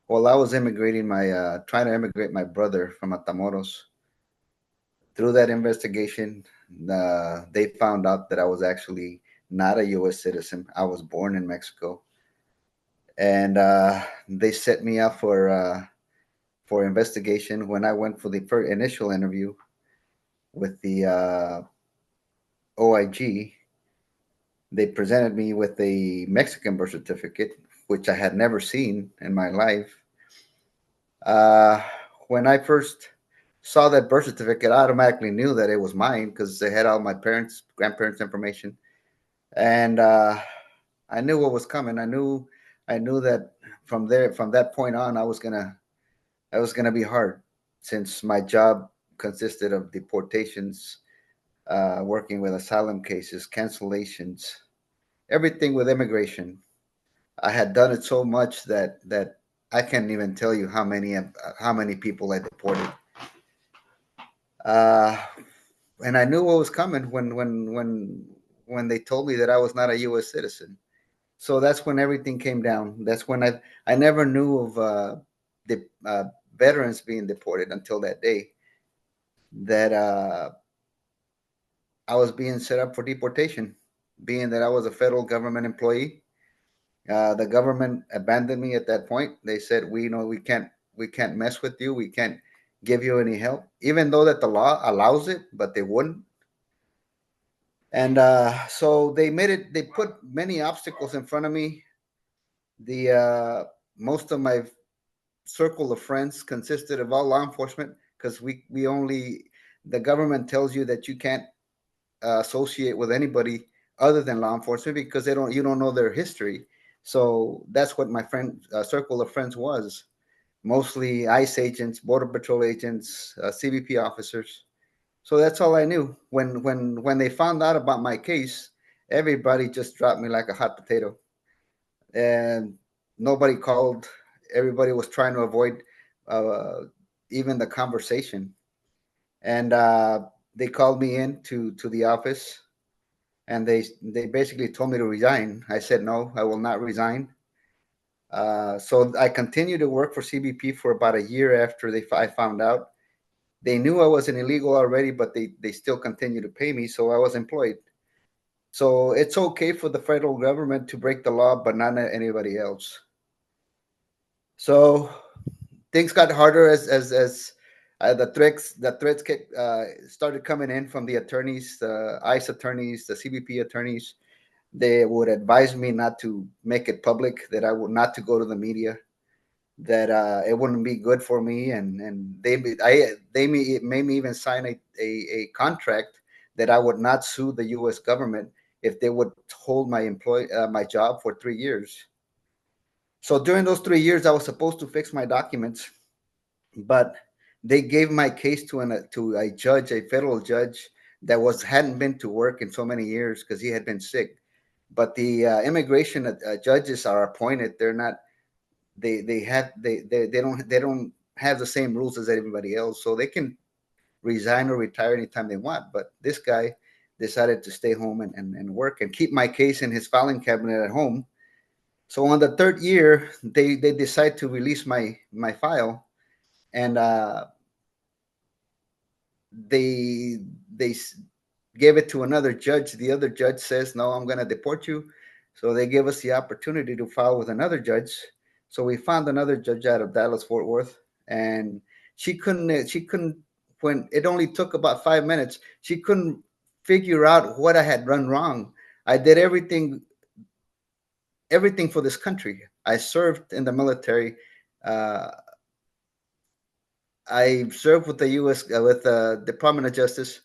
While I was trying to immigrate my brother from Matamoros, through that investigation, they found out that I was actually not a U.S. citizen. I was born in Mexico. And they set me up for investigation. When I went for the first initial interview with the OIG, they presented me with a Mexican birth certificate, which I had never seen in my life. When I first saw that birth certificate, I automatically knew that it was mine because they had all my grandparents' information, and I knew what was coming. I knew that from that point on, I was gonna be hard, since my job consisted of deportations, working with asylum cases, cancellations, everything with immigration. I had done it so much that I can't even tell you how many people I deported. And I knew what was coming when they told me that I was not a U.S. citizen. So that's when everything came down. That's when I never knew of the veterans being deported until that day, that I was being set up for deportation, being that I was a federal government employee. The government abandoned me at that point. They said, we can't mess with you. We can't give you any help, even though that the law allows it, but they wouldn't. And so they put many obstacles in front of me. Most of my circle of friends consisted of all law enforcement, because the government tells you that you can't associate with anybody other than law enforcement because you don't know their history. So that's what my circle of friends was. Mostly ICE agents, Border Patrol agents, CBP officers. So that's all I knew. When they found out about my case, everybody just dropped me like a hot potato, and nobody called. Everybody was trying to avoid even the conversation. And they called me in to the office, and they basically told me to resign. I said, no, I will not resign. So I continued to work for CBP for about a year after I found out. They knew I was an illegal already, but they still continued to pay me, so I was employed. So it's okay for the federal government to break the law, but not anybody else. So things got harder as the threats started coming in from the attorneys, the ICE attorneys, the CBP attorneys. They would advise me not to make it public, that I would not to go to the media, that it wouldn't be good for me, and they made me even sign a contract that I would not sue the U.S. government if they would hold my job for 3 years. So during those 3 years, I was supposed to fix my documents, but they gave my case to a judge, a federal judge that hadn't been to work in so many years because he had been sick. But the immigration judges are appointed. They're not. They don't have the same rules as everybody else, so they can resign or retire anytime they want. But this guy decided to stay home and work and keep my case in his filing cabinet at home. So on the third year, they decide to release my file, and they they gave it to another judge. The other judge says, "No, I'm going to deport you." So they give us the opportunity to file with another judge. So we found another judge out of Dallas Fort Worth, and she couldn't when it only took about 5 minutes. She couldn't figure out what I had done wrong. I did everything for this country. I served in the military. Uh, I served with the U.S. With the Department of Justice.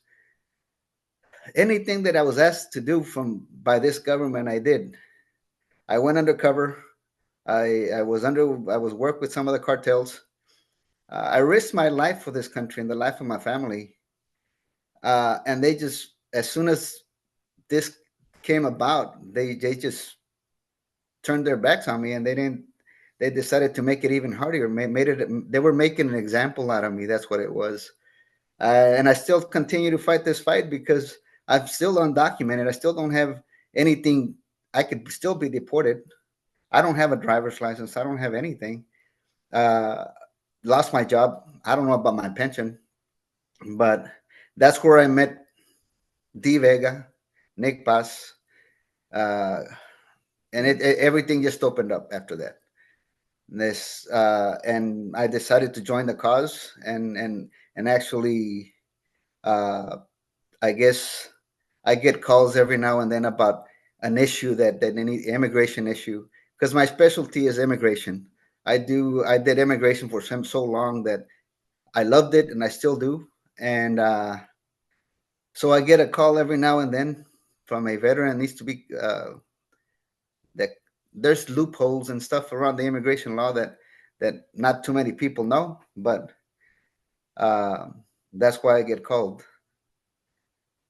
Anything that I was asked to do from by this government, I did. I went undercover. I was worked with some of the cartels. I risked my life for this country and the life of my family. And they just, as soon as this came about, they just turned their backs on me, and they didn't. They decided to make it even harder. Made it. They were making an example out of me. That's what it was. And I still continue to fight this fight because I'm still undocumented. I still don't have anything. I could still be deported. I don't have a driver's license. I don't have anything. Uh, Lost my job. I don't know about my pension, but that's where I met D Vega, Nick Paz, uh, and everything just opened up after that. And I decided to join the cause and actually, uh, I guess I get calls every now and then about an issue that any immigration issue, because my specialty is immigration. I did immigration for so long that I loved it, and I still do. And so I get a call every now and then from a veteran. Needs to be that there's loopholes and stuff around the immigration law that not too many people know, but uh, that's why I get called.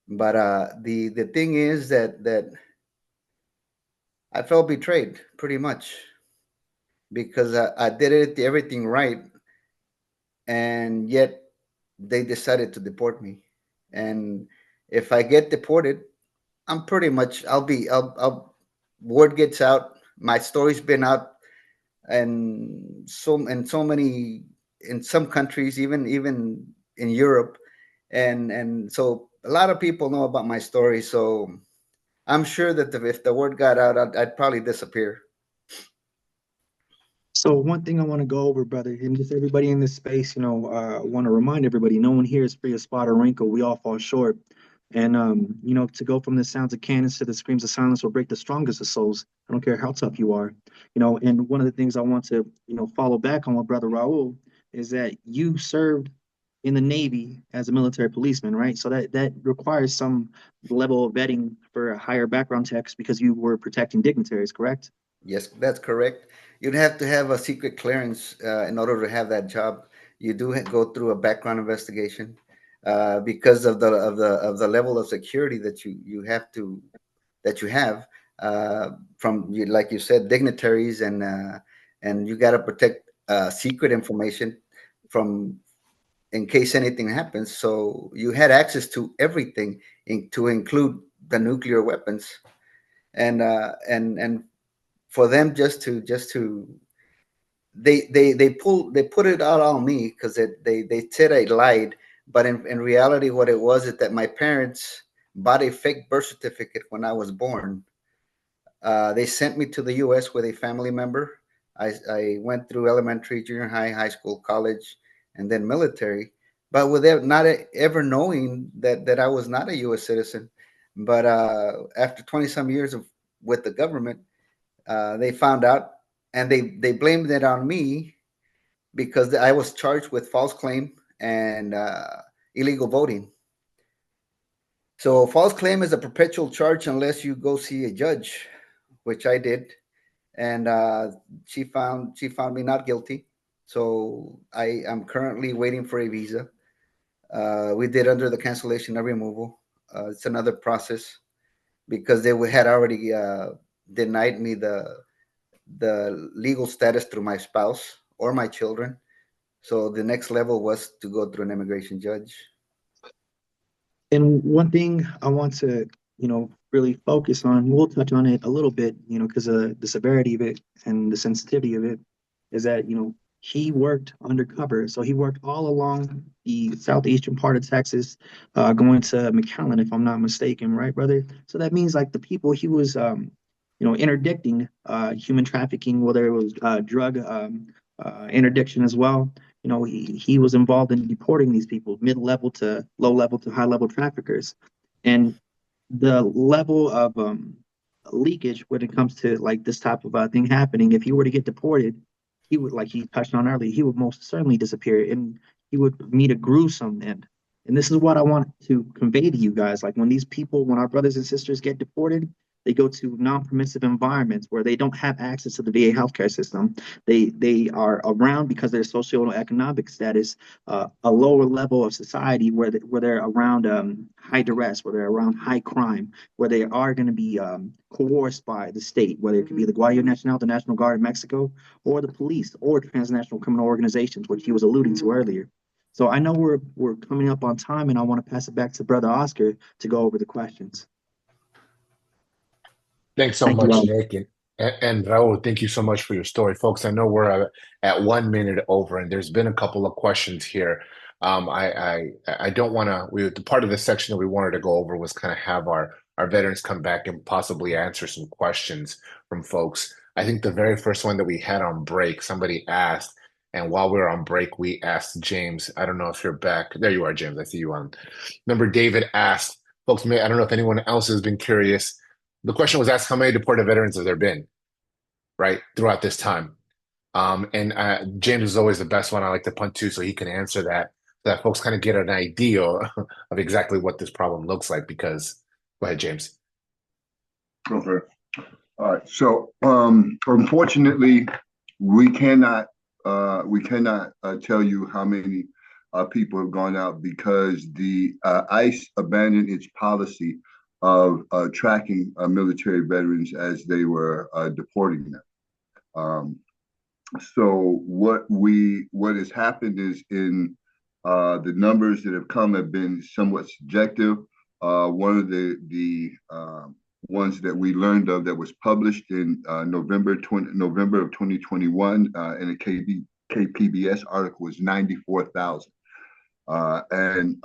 But the thing is that I felt betrayed pretty much because I did everything right, and yet they decided to deport me. And if I get deported, I'm pretty much I'll word gets out. My story's been out, and so many in some countries, even in Europe, and so a lot of people know about my story. So I'm sure that if the word got out, I'd probably disappear. So one thing I want to go over, brother, and just everybody in this space, I want to remind everybody, no one here is free of spot or wrinkle. We all fall short. And to go from the sounds of cannons to the screams of silence will break the strongest of souls. I don't care how tough you are. And one of the things I want to, follow back on what Brother Raul is that you served in the Navy as a military policeman, right? So that requires some level of vetting for a higher background checks because you were protecting dignitaries, correct? Yes, that's correct. You'd have to have a secret clearance in order to have that job. You do go through a background investigation because of the level of security that you have from like you said, dignitaries, and you got to protect secret information from in case anything happens. So you had access to everything, to include the nuclear weapons, and for them just to they put it out on me because they said I lied, but in reality, what it was is that my parents bought a fake birth certificate when I was born. They sent me to the U.S. with a family member. I went through elementary, junior high, high school, college, and then military, but without not ever knowing that I was not a U.S. citizen. But after 20 some years with the government, they found out, and they blamed it on me because I was charged with false claim and illegal voting. So false claim is a perpetual charge unless you go see a judge, which I did. and she found me not guilty. So I am currently waiting for a visa. We did under the cancellation of removal. It's another process because they had already denied me the legal status through my spouse or my children. So the next level was to go through an immigration judge. And one thing I want to, really focus on, we'll touch on it a little bit, because the severity of it and the sensitivity of it is that, he worked undercover. So he worked all along the southeastern part of Texas, going to McAllen, if I'm not mistaken, right, brother? So that means like the people he was, interdicting human trafficking, whether it was drug interdiction as well. He was involved in deporting these people, mid-level to low-level to high-level traffickers. And the level of leakage when it comes to like this type of thing happening, if he were to get deported, he would, like he touched on earlier, he would most certainly disappear and he would meet a gruesome end. And this is what I want to convey to you guys. Like when these people, when our brothers and sisters get deported, they go to non-permissive environments where they don't have access to the VA healthcare system. They are around because of their socioeconomic status, a lower level of society where they're around high duress, where they're around high crime, where they are going to be coerced by the state, whether it could be the Guardia Nacional, the National Guard in Mexico, or the police, or transnational criminal organizations, which he was alluding to earlier. So I know we're coming up on time, and I want to pass it back to Brother Oscar to go over the questions. Thanks so Thank you much, all. Nick. And Raul, thank you so much for your story. Folks, I know we're at 1 minute over, and there's been a couple of questions here. I don't want to, the part of the section that we wanted to go over was kind of have our veterans come back and possibly answer some questions from folks. I think the very first one that we had on break, somebody asked, and while we were on break, we asked James, I don't know if you're back. There you are, James. I see you on. Remember, David asked, folks, I don't know if anyone else has been curious. The question was asked, how many deported veterans have there been, right, throughout this time? And James is always the best one I like to punt to so he can answer that, so that folks kind of get an idea of exactly what this problem looks like. Because, go ahead, James. Okay. All right. So, unfortunately, we cannot tell you how many people have gone out because the ICE abandoned its policy of tracking military veterans as they were deporting them. So what has happened is in the numbers that have come have been somewhat subjective. One of the ones that we learned of that was published in November of 2021 in a KPBS article was 94,000. And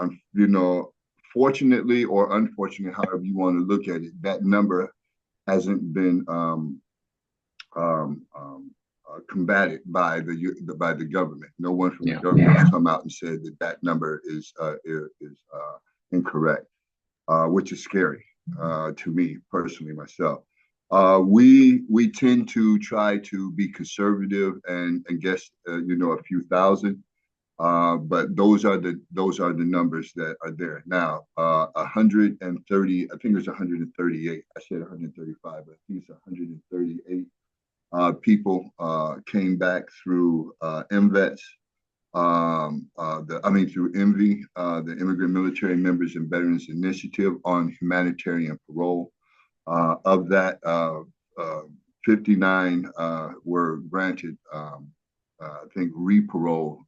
fortunately or unfortunately, however you want to look at it, that number hasn't been combated by the government. No one from the government has come out and said that number is incorrect, which is scary to me personally myself. We tend to try to be conservative and guess a few thousand. But those are the numbers that are there now. 130, I think it's 138. I said 135, but I think it's 138 people came back through MVETS. Through IMVI, the Immigrant Military Members and Veterans Initiative on Humanitarian Parole. Of that, 59 were granted, I think, re-parole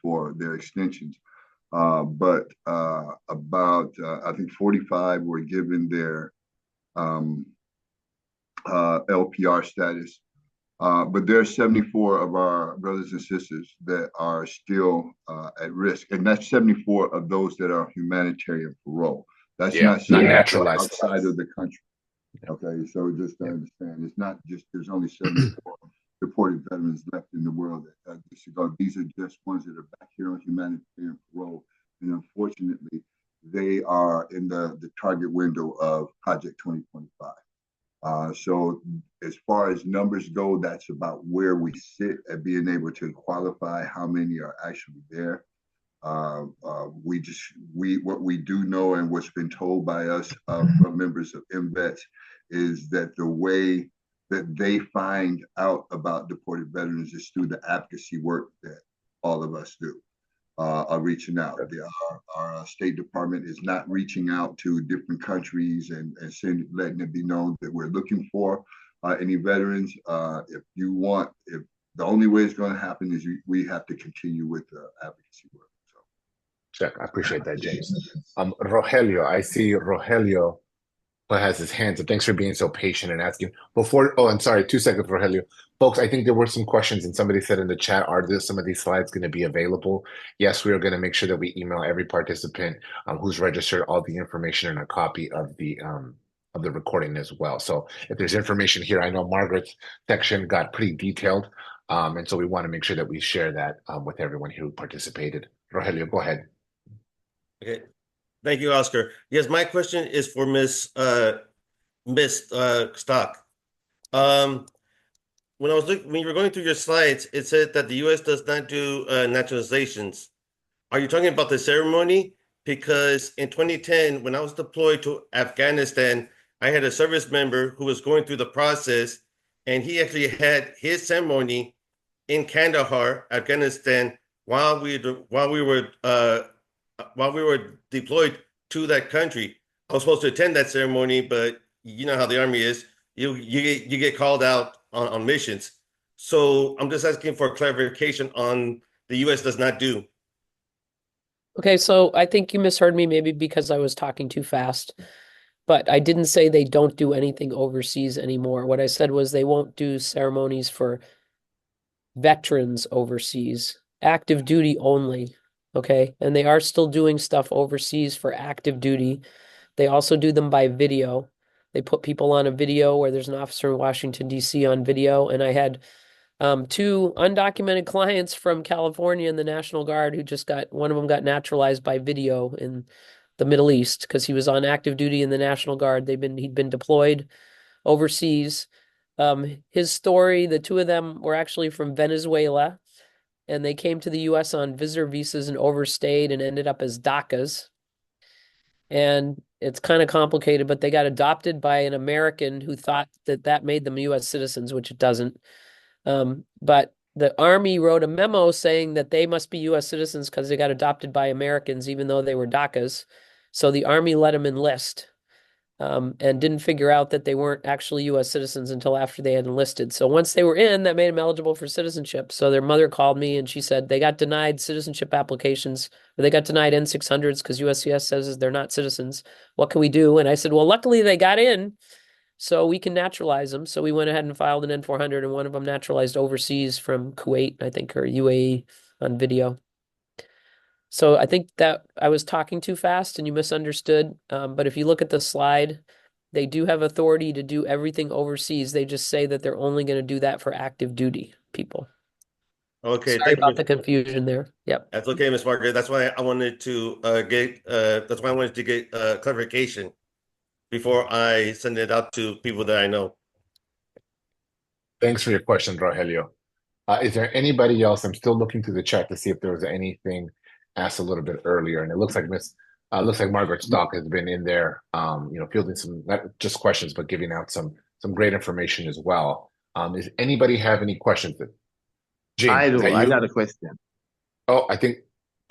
for their extensions. But about, I think 45 were given their LPR status. But there are 74 of our brothers and sisters that are still at risk. And that's 74 of those that are humanitarian parole. That's not naturalized outside of the country. Okay, so just to understand, it's not just there's only 74 deported veterans left in the world that disregard. These are just ones that are back here on humanitarian parole. And unfortunately, they are in the target window of Project 2025. So as far as numbers go, that's about where we sit at being able to qualify how many are actually there. What we do know and what's been told by us from members of MVETS is that the way that they find out about deported veterans is through the advocacy work that all of us do. Are reaching out. Our State Department is not reaching out to different countries and letting it be known that we're looking for any veterans. If the only way it's going to happen is we have to continue with the advocacy work. Check. I appreciate that, James. Rogelio, I see Rogelio has his hands up. Thanks for being so patient and asking. And sorry, 2 seconds, Rogelio. Folks, I think there were some questions, and somebody said in the chat, are there some of these slides going to be available? Yes, we are going to make sure that we email every participant who's registered all the information and a copy of the recording as well. So if there's information here, I know Margaret's section got pretty detailed, and so we want to make sure that we share that with everyone who participated. Rogelio, go ahead. Okay. Thank you, Oscar. Yes, my question is for Miss Stock. When you were going through your slides, it said that the U.S. does not do naturalizations. Are you talking about the ceremony? Because in 2010, when I was deployed to Afghanistan, I had a service member who was going through the process, and he actually had his ceremony in Kandahar, Afghanistan, while we were deployed to that country. I was supposed to attend that ceremony, but you know how the Army is. You get called out on missions. So I'm just asking for clarification on the U.S. does not do. Okay, so I think you misheard me maybe because I was talking too fast, but I didn't say they don't do anything overseas anymore. What I said was they won't do ceremonies for veterans overseas, active duty only. Okay, and they are still doing stuff overseas for active duty. They also do them by video. They put people on a video where there's an officer in Washington, D.C. on video, and I had two undocumented clients from California in the National Guard who one of them got naturalized by video in the Middle East because he was on active duty in the National Guard. He'd been deployed overseas. His story, the two of them were actually from Venezuela, and they came to the U.S. on visitor visas and overstayed and ended up as DACAs. And it's kind of complicated, but they got adopted by an American who thought that made them U.S. citizens, which it doesn't. But the Army wrote a memo saying that they must be U.S. citizens because they got adopted by Americans, even though they were DACAs. So the Army let them enlist, and didn't figure out that they weren't actually U.S. citizens until after they had enlisted. So once they were in, that made them eligible for citizenship. So their mother called me and she said they got denied citizenship applications, or they got denied N-600s because USCIS says they're not citizens. What can we do? And I said, well, luckily they got in, so we can naturalize them. So we went ahead and filed an N-400, and one of them naturalized overseas from Kuwait, I think, or UAE on video. So I think that I was talking too fast and you misunderstood. But if you look at the slide, they do have authority to do everything overseas. They just say that they're only going to do that for active duty people. Okay, Sorry thank you. about the confusion there. Yep. That's okay, Ms. Margaret. That's why I wanted to get clarification before I send it out to people that I know. Thanks for your question, Rogelio. Is there anybody else? I'm still looking through the chat to see if there was anything asked a little bit earlier, and it looks like Margaret Stock has been in there, fielding some not just questions, but giving out some great information as well. Does anybody have any questions? Gene, I is do. that I you? got a question. Oh, I think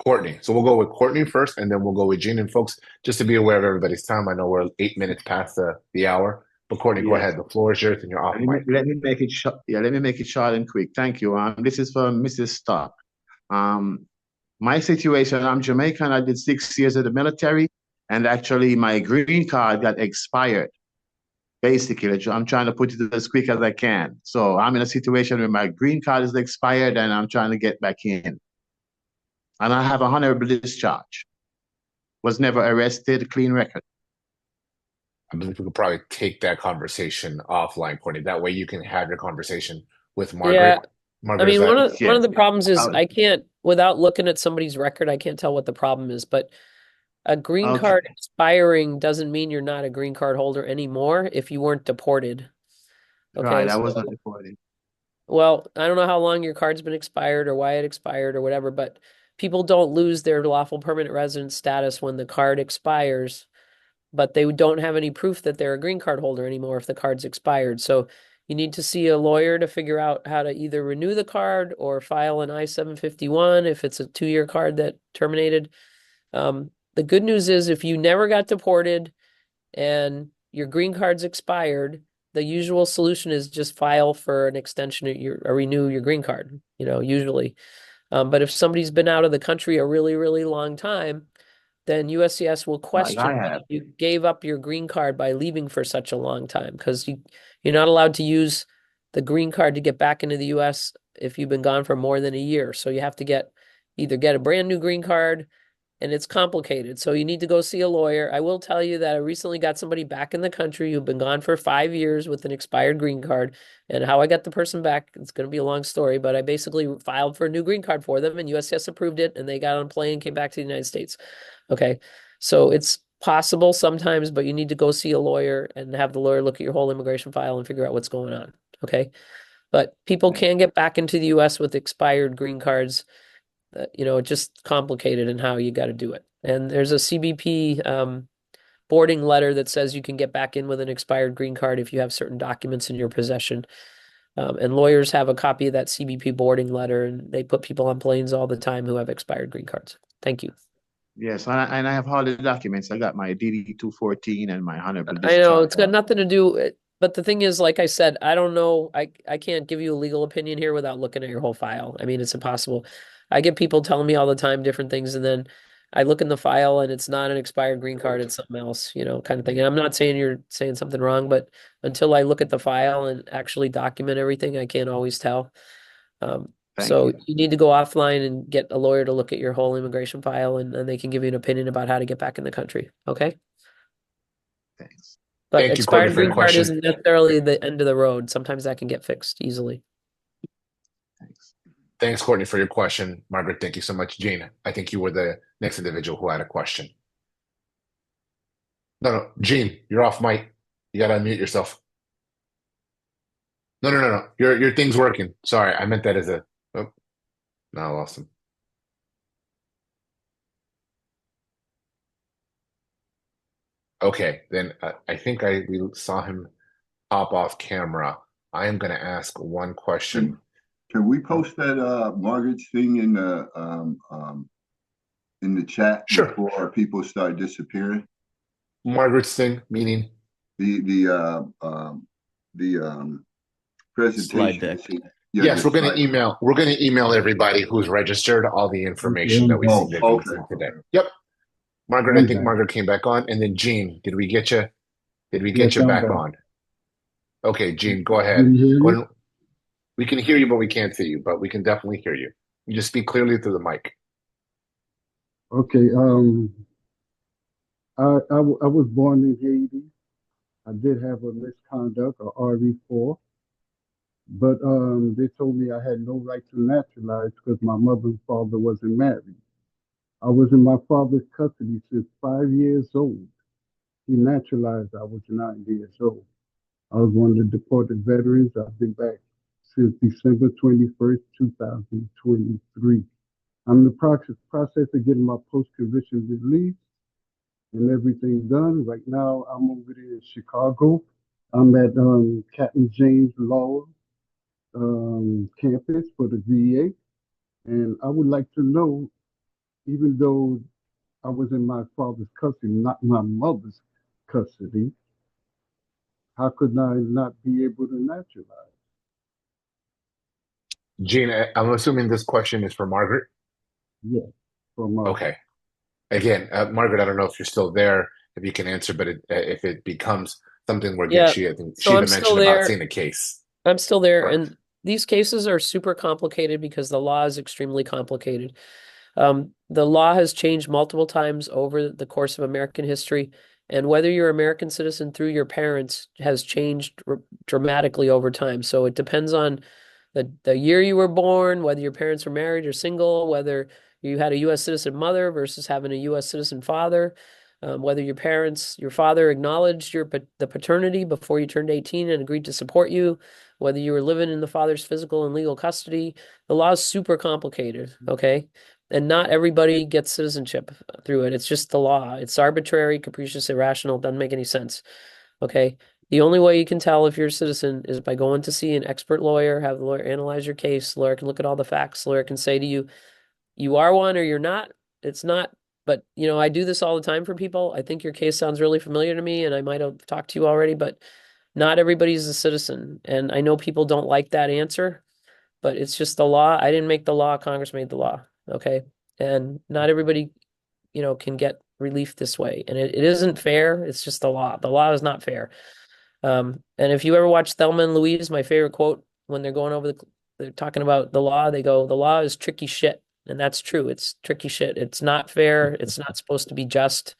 Courtney. So we'll go with Courtney first, and then we'll go with Gene. And folks, just to be aware of everybody's time, I know we're 8 minutes past the hour. But Courtney, go Yes. ahead. The floor is yours, and you're off mic. Let me make it short. Yeah, let me make it short and quick. Thank you. This is for Mrs. Stock. My situation, I'm Jamaican. I did 6 years of the military, and actually my green card got expired. Basically, I'm trying to put it as quick as I can. So I'm in a situation where my green card is expired, and I'm trying to get back in. And I have a honorable discharge. Was never arrested, clean record. I believe we could probably take that conversation offline, Courtney. That way you can have your conversation with Margaret. Yeah. Margaret, I mean, one of Yes. the problems is I can't, without looking at somebody's record, I can't tell what the problem is. But a green card expiring doesn't mean you're not a green card holder anymore if you weren't deported. Okay. Right, I was not deported. Well, I don't know how long your card's been expired or why it expired or whatever, but people don't lose their lawful permanent resident status when the card expires, but they don't have any proof that they're a green card holder anymore if the card's expired. So You need to see a lawyer to figure out how to either renew the card or file an I-751 if it's a 2-year card that terminated. The good news is if you never got deported and your green card's expired, the usual solution is just file for an extension or renew your green card, usually. But if somebody's been out of the country a really, really long time, then USCIS will Like I question whether have. you gave up your green card by leaving for such a long time, because you're not allowed to use the green card to get back into the US if you've been gone for more than a year. So you have to either get a brand new green card, and it's complicated. So you need to go see a lawyer. I will tell you that I recently got somebody back in the country who'd been gone for 5 years with an expired green card. And how I got the person back, it's going to be a long story, but I basically filed for a new green card for them, and USCIS approved it, and they got on a plane and came back to the United States. Okay. So it's possible sometimes, but you need to go see a lawyer and have the lawyer look at your whole immigration file and figure out what's going on. Okay. But people can get back into the US with expired green cards. It's just complicated in how you got to do it. And there's a CBP boarding letter that says you can get back in with an expired green card if you have certain documents in your possession. And lawyers have a copy of that CBP boarding letter, and they put people on planes all the time who have expired green cards. Thank you. Yes, and I have all the documents. I got my DD 214 and my honorable I know discharge. it's got nothing to do, but the thing is, like I said, I don't know. I can't give you a legal opinion here without looking at your whole file. I mean, it's impossible. I get people telling me all the time different things, and then I look in the file and it's not an expired green card, it's something else, kind of thing. And I'm not saying you're saying something wrong, but until I look at the file and actually document everything, I can't always tell. Thank So you. you need to go offline and get a lawyer to look at your whole immigration file, and they can give you an opinion about how to get back in the country. Okay? Thanks. But Thank you, Courtney, expired for your green card question. isn't necessarily the end of the road. Sometimes that can get fixed easily. Thanks. Thanks, Courtney, for your question. Margaret, thank you so much. Gene, I think you were the next individual who had a question. No, Gene, you're off mic. You got to unmute yourself. No. Your thing's working. Sorry, I meant that as a. Oh, no, I lost him. Okay, then I think we saw him pop off camera. I am going to ask one question. Can we post that Margaret's thing in the chat Sure. before people start disappearing? Margaret's thing, meaning The presentation. Slide deck. Yeah, yes, we're going to email. We're going to email everybody who's registered all the information that we see that okay. today. Yep. Margaret, I think Margaret came back on, and then Gene, did we get you? Did we get you back on? Okay, Gene, go ahead. We can hear you, but we can't see you. But we can definitely hear you. You just speak clearly through the mic. Okay. I was born in Haiti. I did have a misconduct, a RV4, but they told me I had no right to naturalize because my mother and father wasn't married. I was in my father's custody since 5 years old. He naturalized. I was 9 years old. I was one of the deported veterans. I've been back since December 21st, 2023. I'm in the process of getting my post-conviction release and everything done. Right now, I'm over there in Chicago. I'm at Captain James Law campus for the VA. And I would like to know, even though I was in my father's custody, not my mother's custody, how could I not be able to naturalize? Gene, I'm assuming this question is for Margaret. Yeah, for Margaret. Okay. Again, Margaret, I don't know if you're still there, if you can answer, but if it becomes something where again, I think so Sheila I'm still mentioned there. about seeing a case. I'm still there, Correct. and these cases are super complicated because the law is extremely complicated. The law has changed multiple times over the course of American history, and whether you're an American citizen through your parents has changed dramatically over time. So it depends on the year you were born, whether your parents were married or single, whether you had a U.S. citizen mother versus having a U.S. citizen father, whether your father acknowledged the paternity before you turned 18 and agreed to support you, whether you were living in the father's physical and legal custody. The law is super complicated, okay? And not everybody gets citizenship through it. It's just the law. It's arbitrary, capricious, irrational, doesn't make any sense, okay? The only way you can tell if you're a citizen is by going to see an expert lawyer, have the lawyer analyze your case. The lawyer can look at all the facts. The lawyer can say to you, you are one or you're not. It's not. But, I do this all the time for people. I think your case sounds really familiar to me, and I might have talked to you already, but not everybody's a citizen. And I know people don't like that answer, but it's just the law. I didn't make the law. Congress made the law. Okay. And not everybody, can get relief this way. And it isn't fair. It's just the law. The law is not fair. And if you ever watch Thelma and Louise, my favorite quote when they're going over they're talking about the law, they go, the law is tricky shit. And that's true. It's tricky shit. It's not fair. It's not supposed to be just.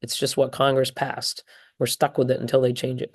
It's just what Congress passed. We're stuck with it until they change it.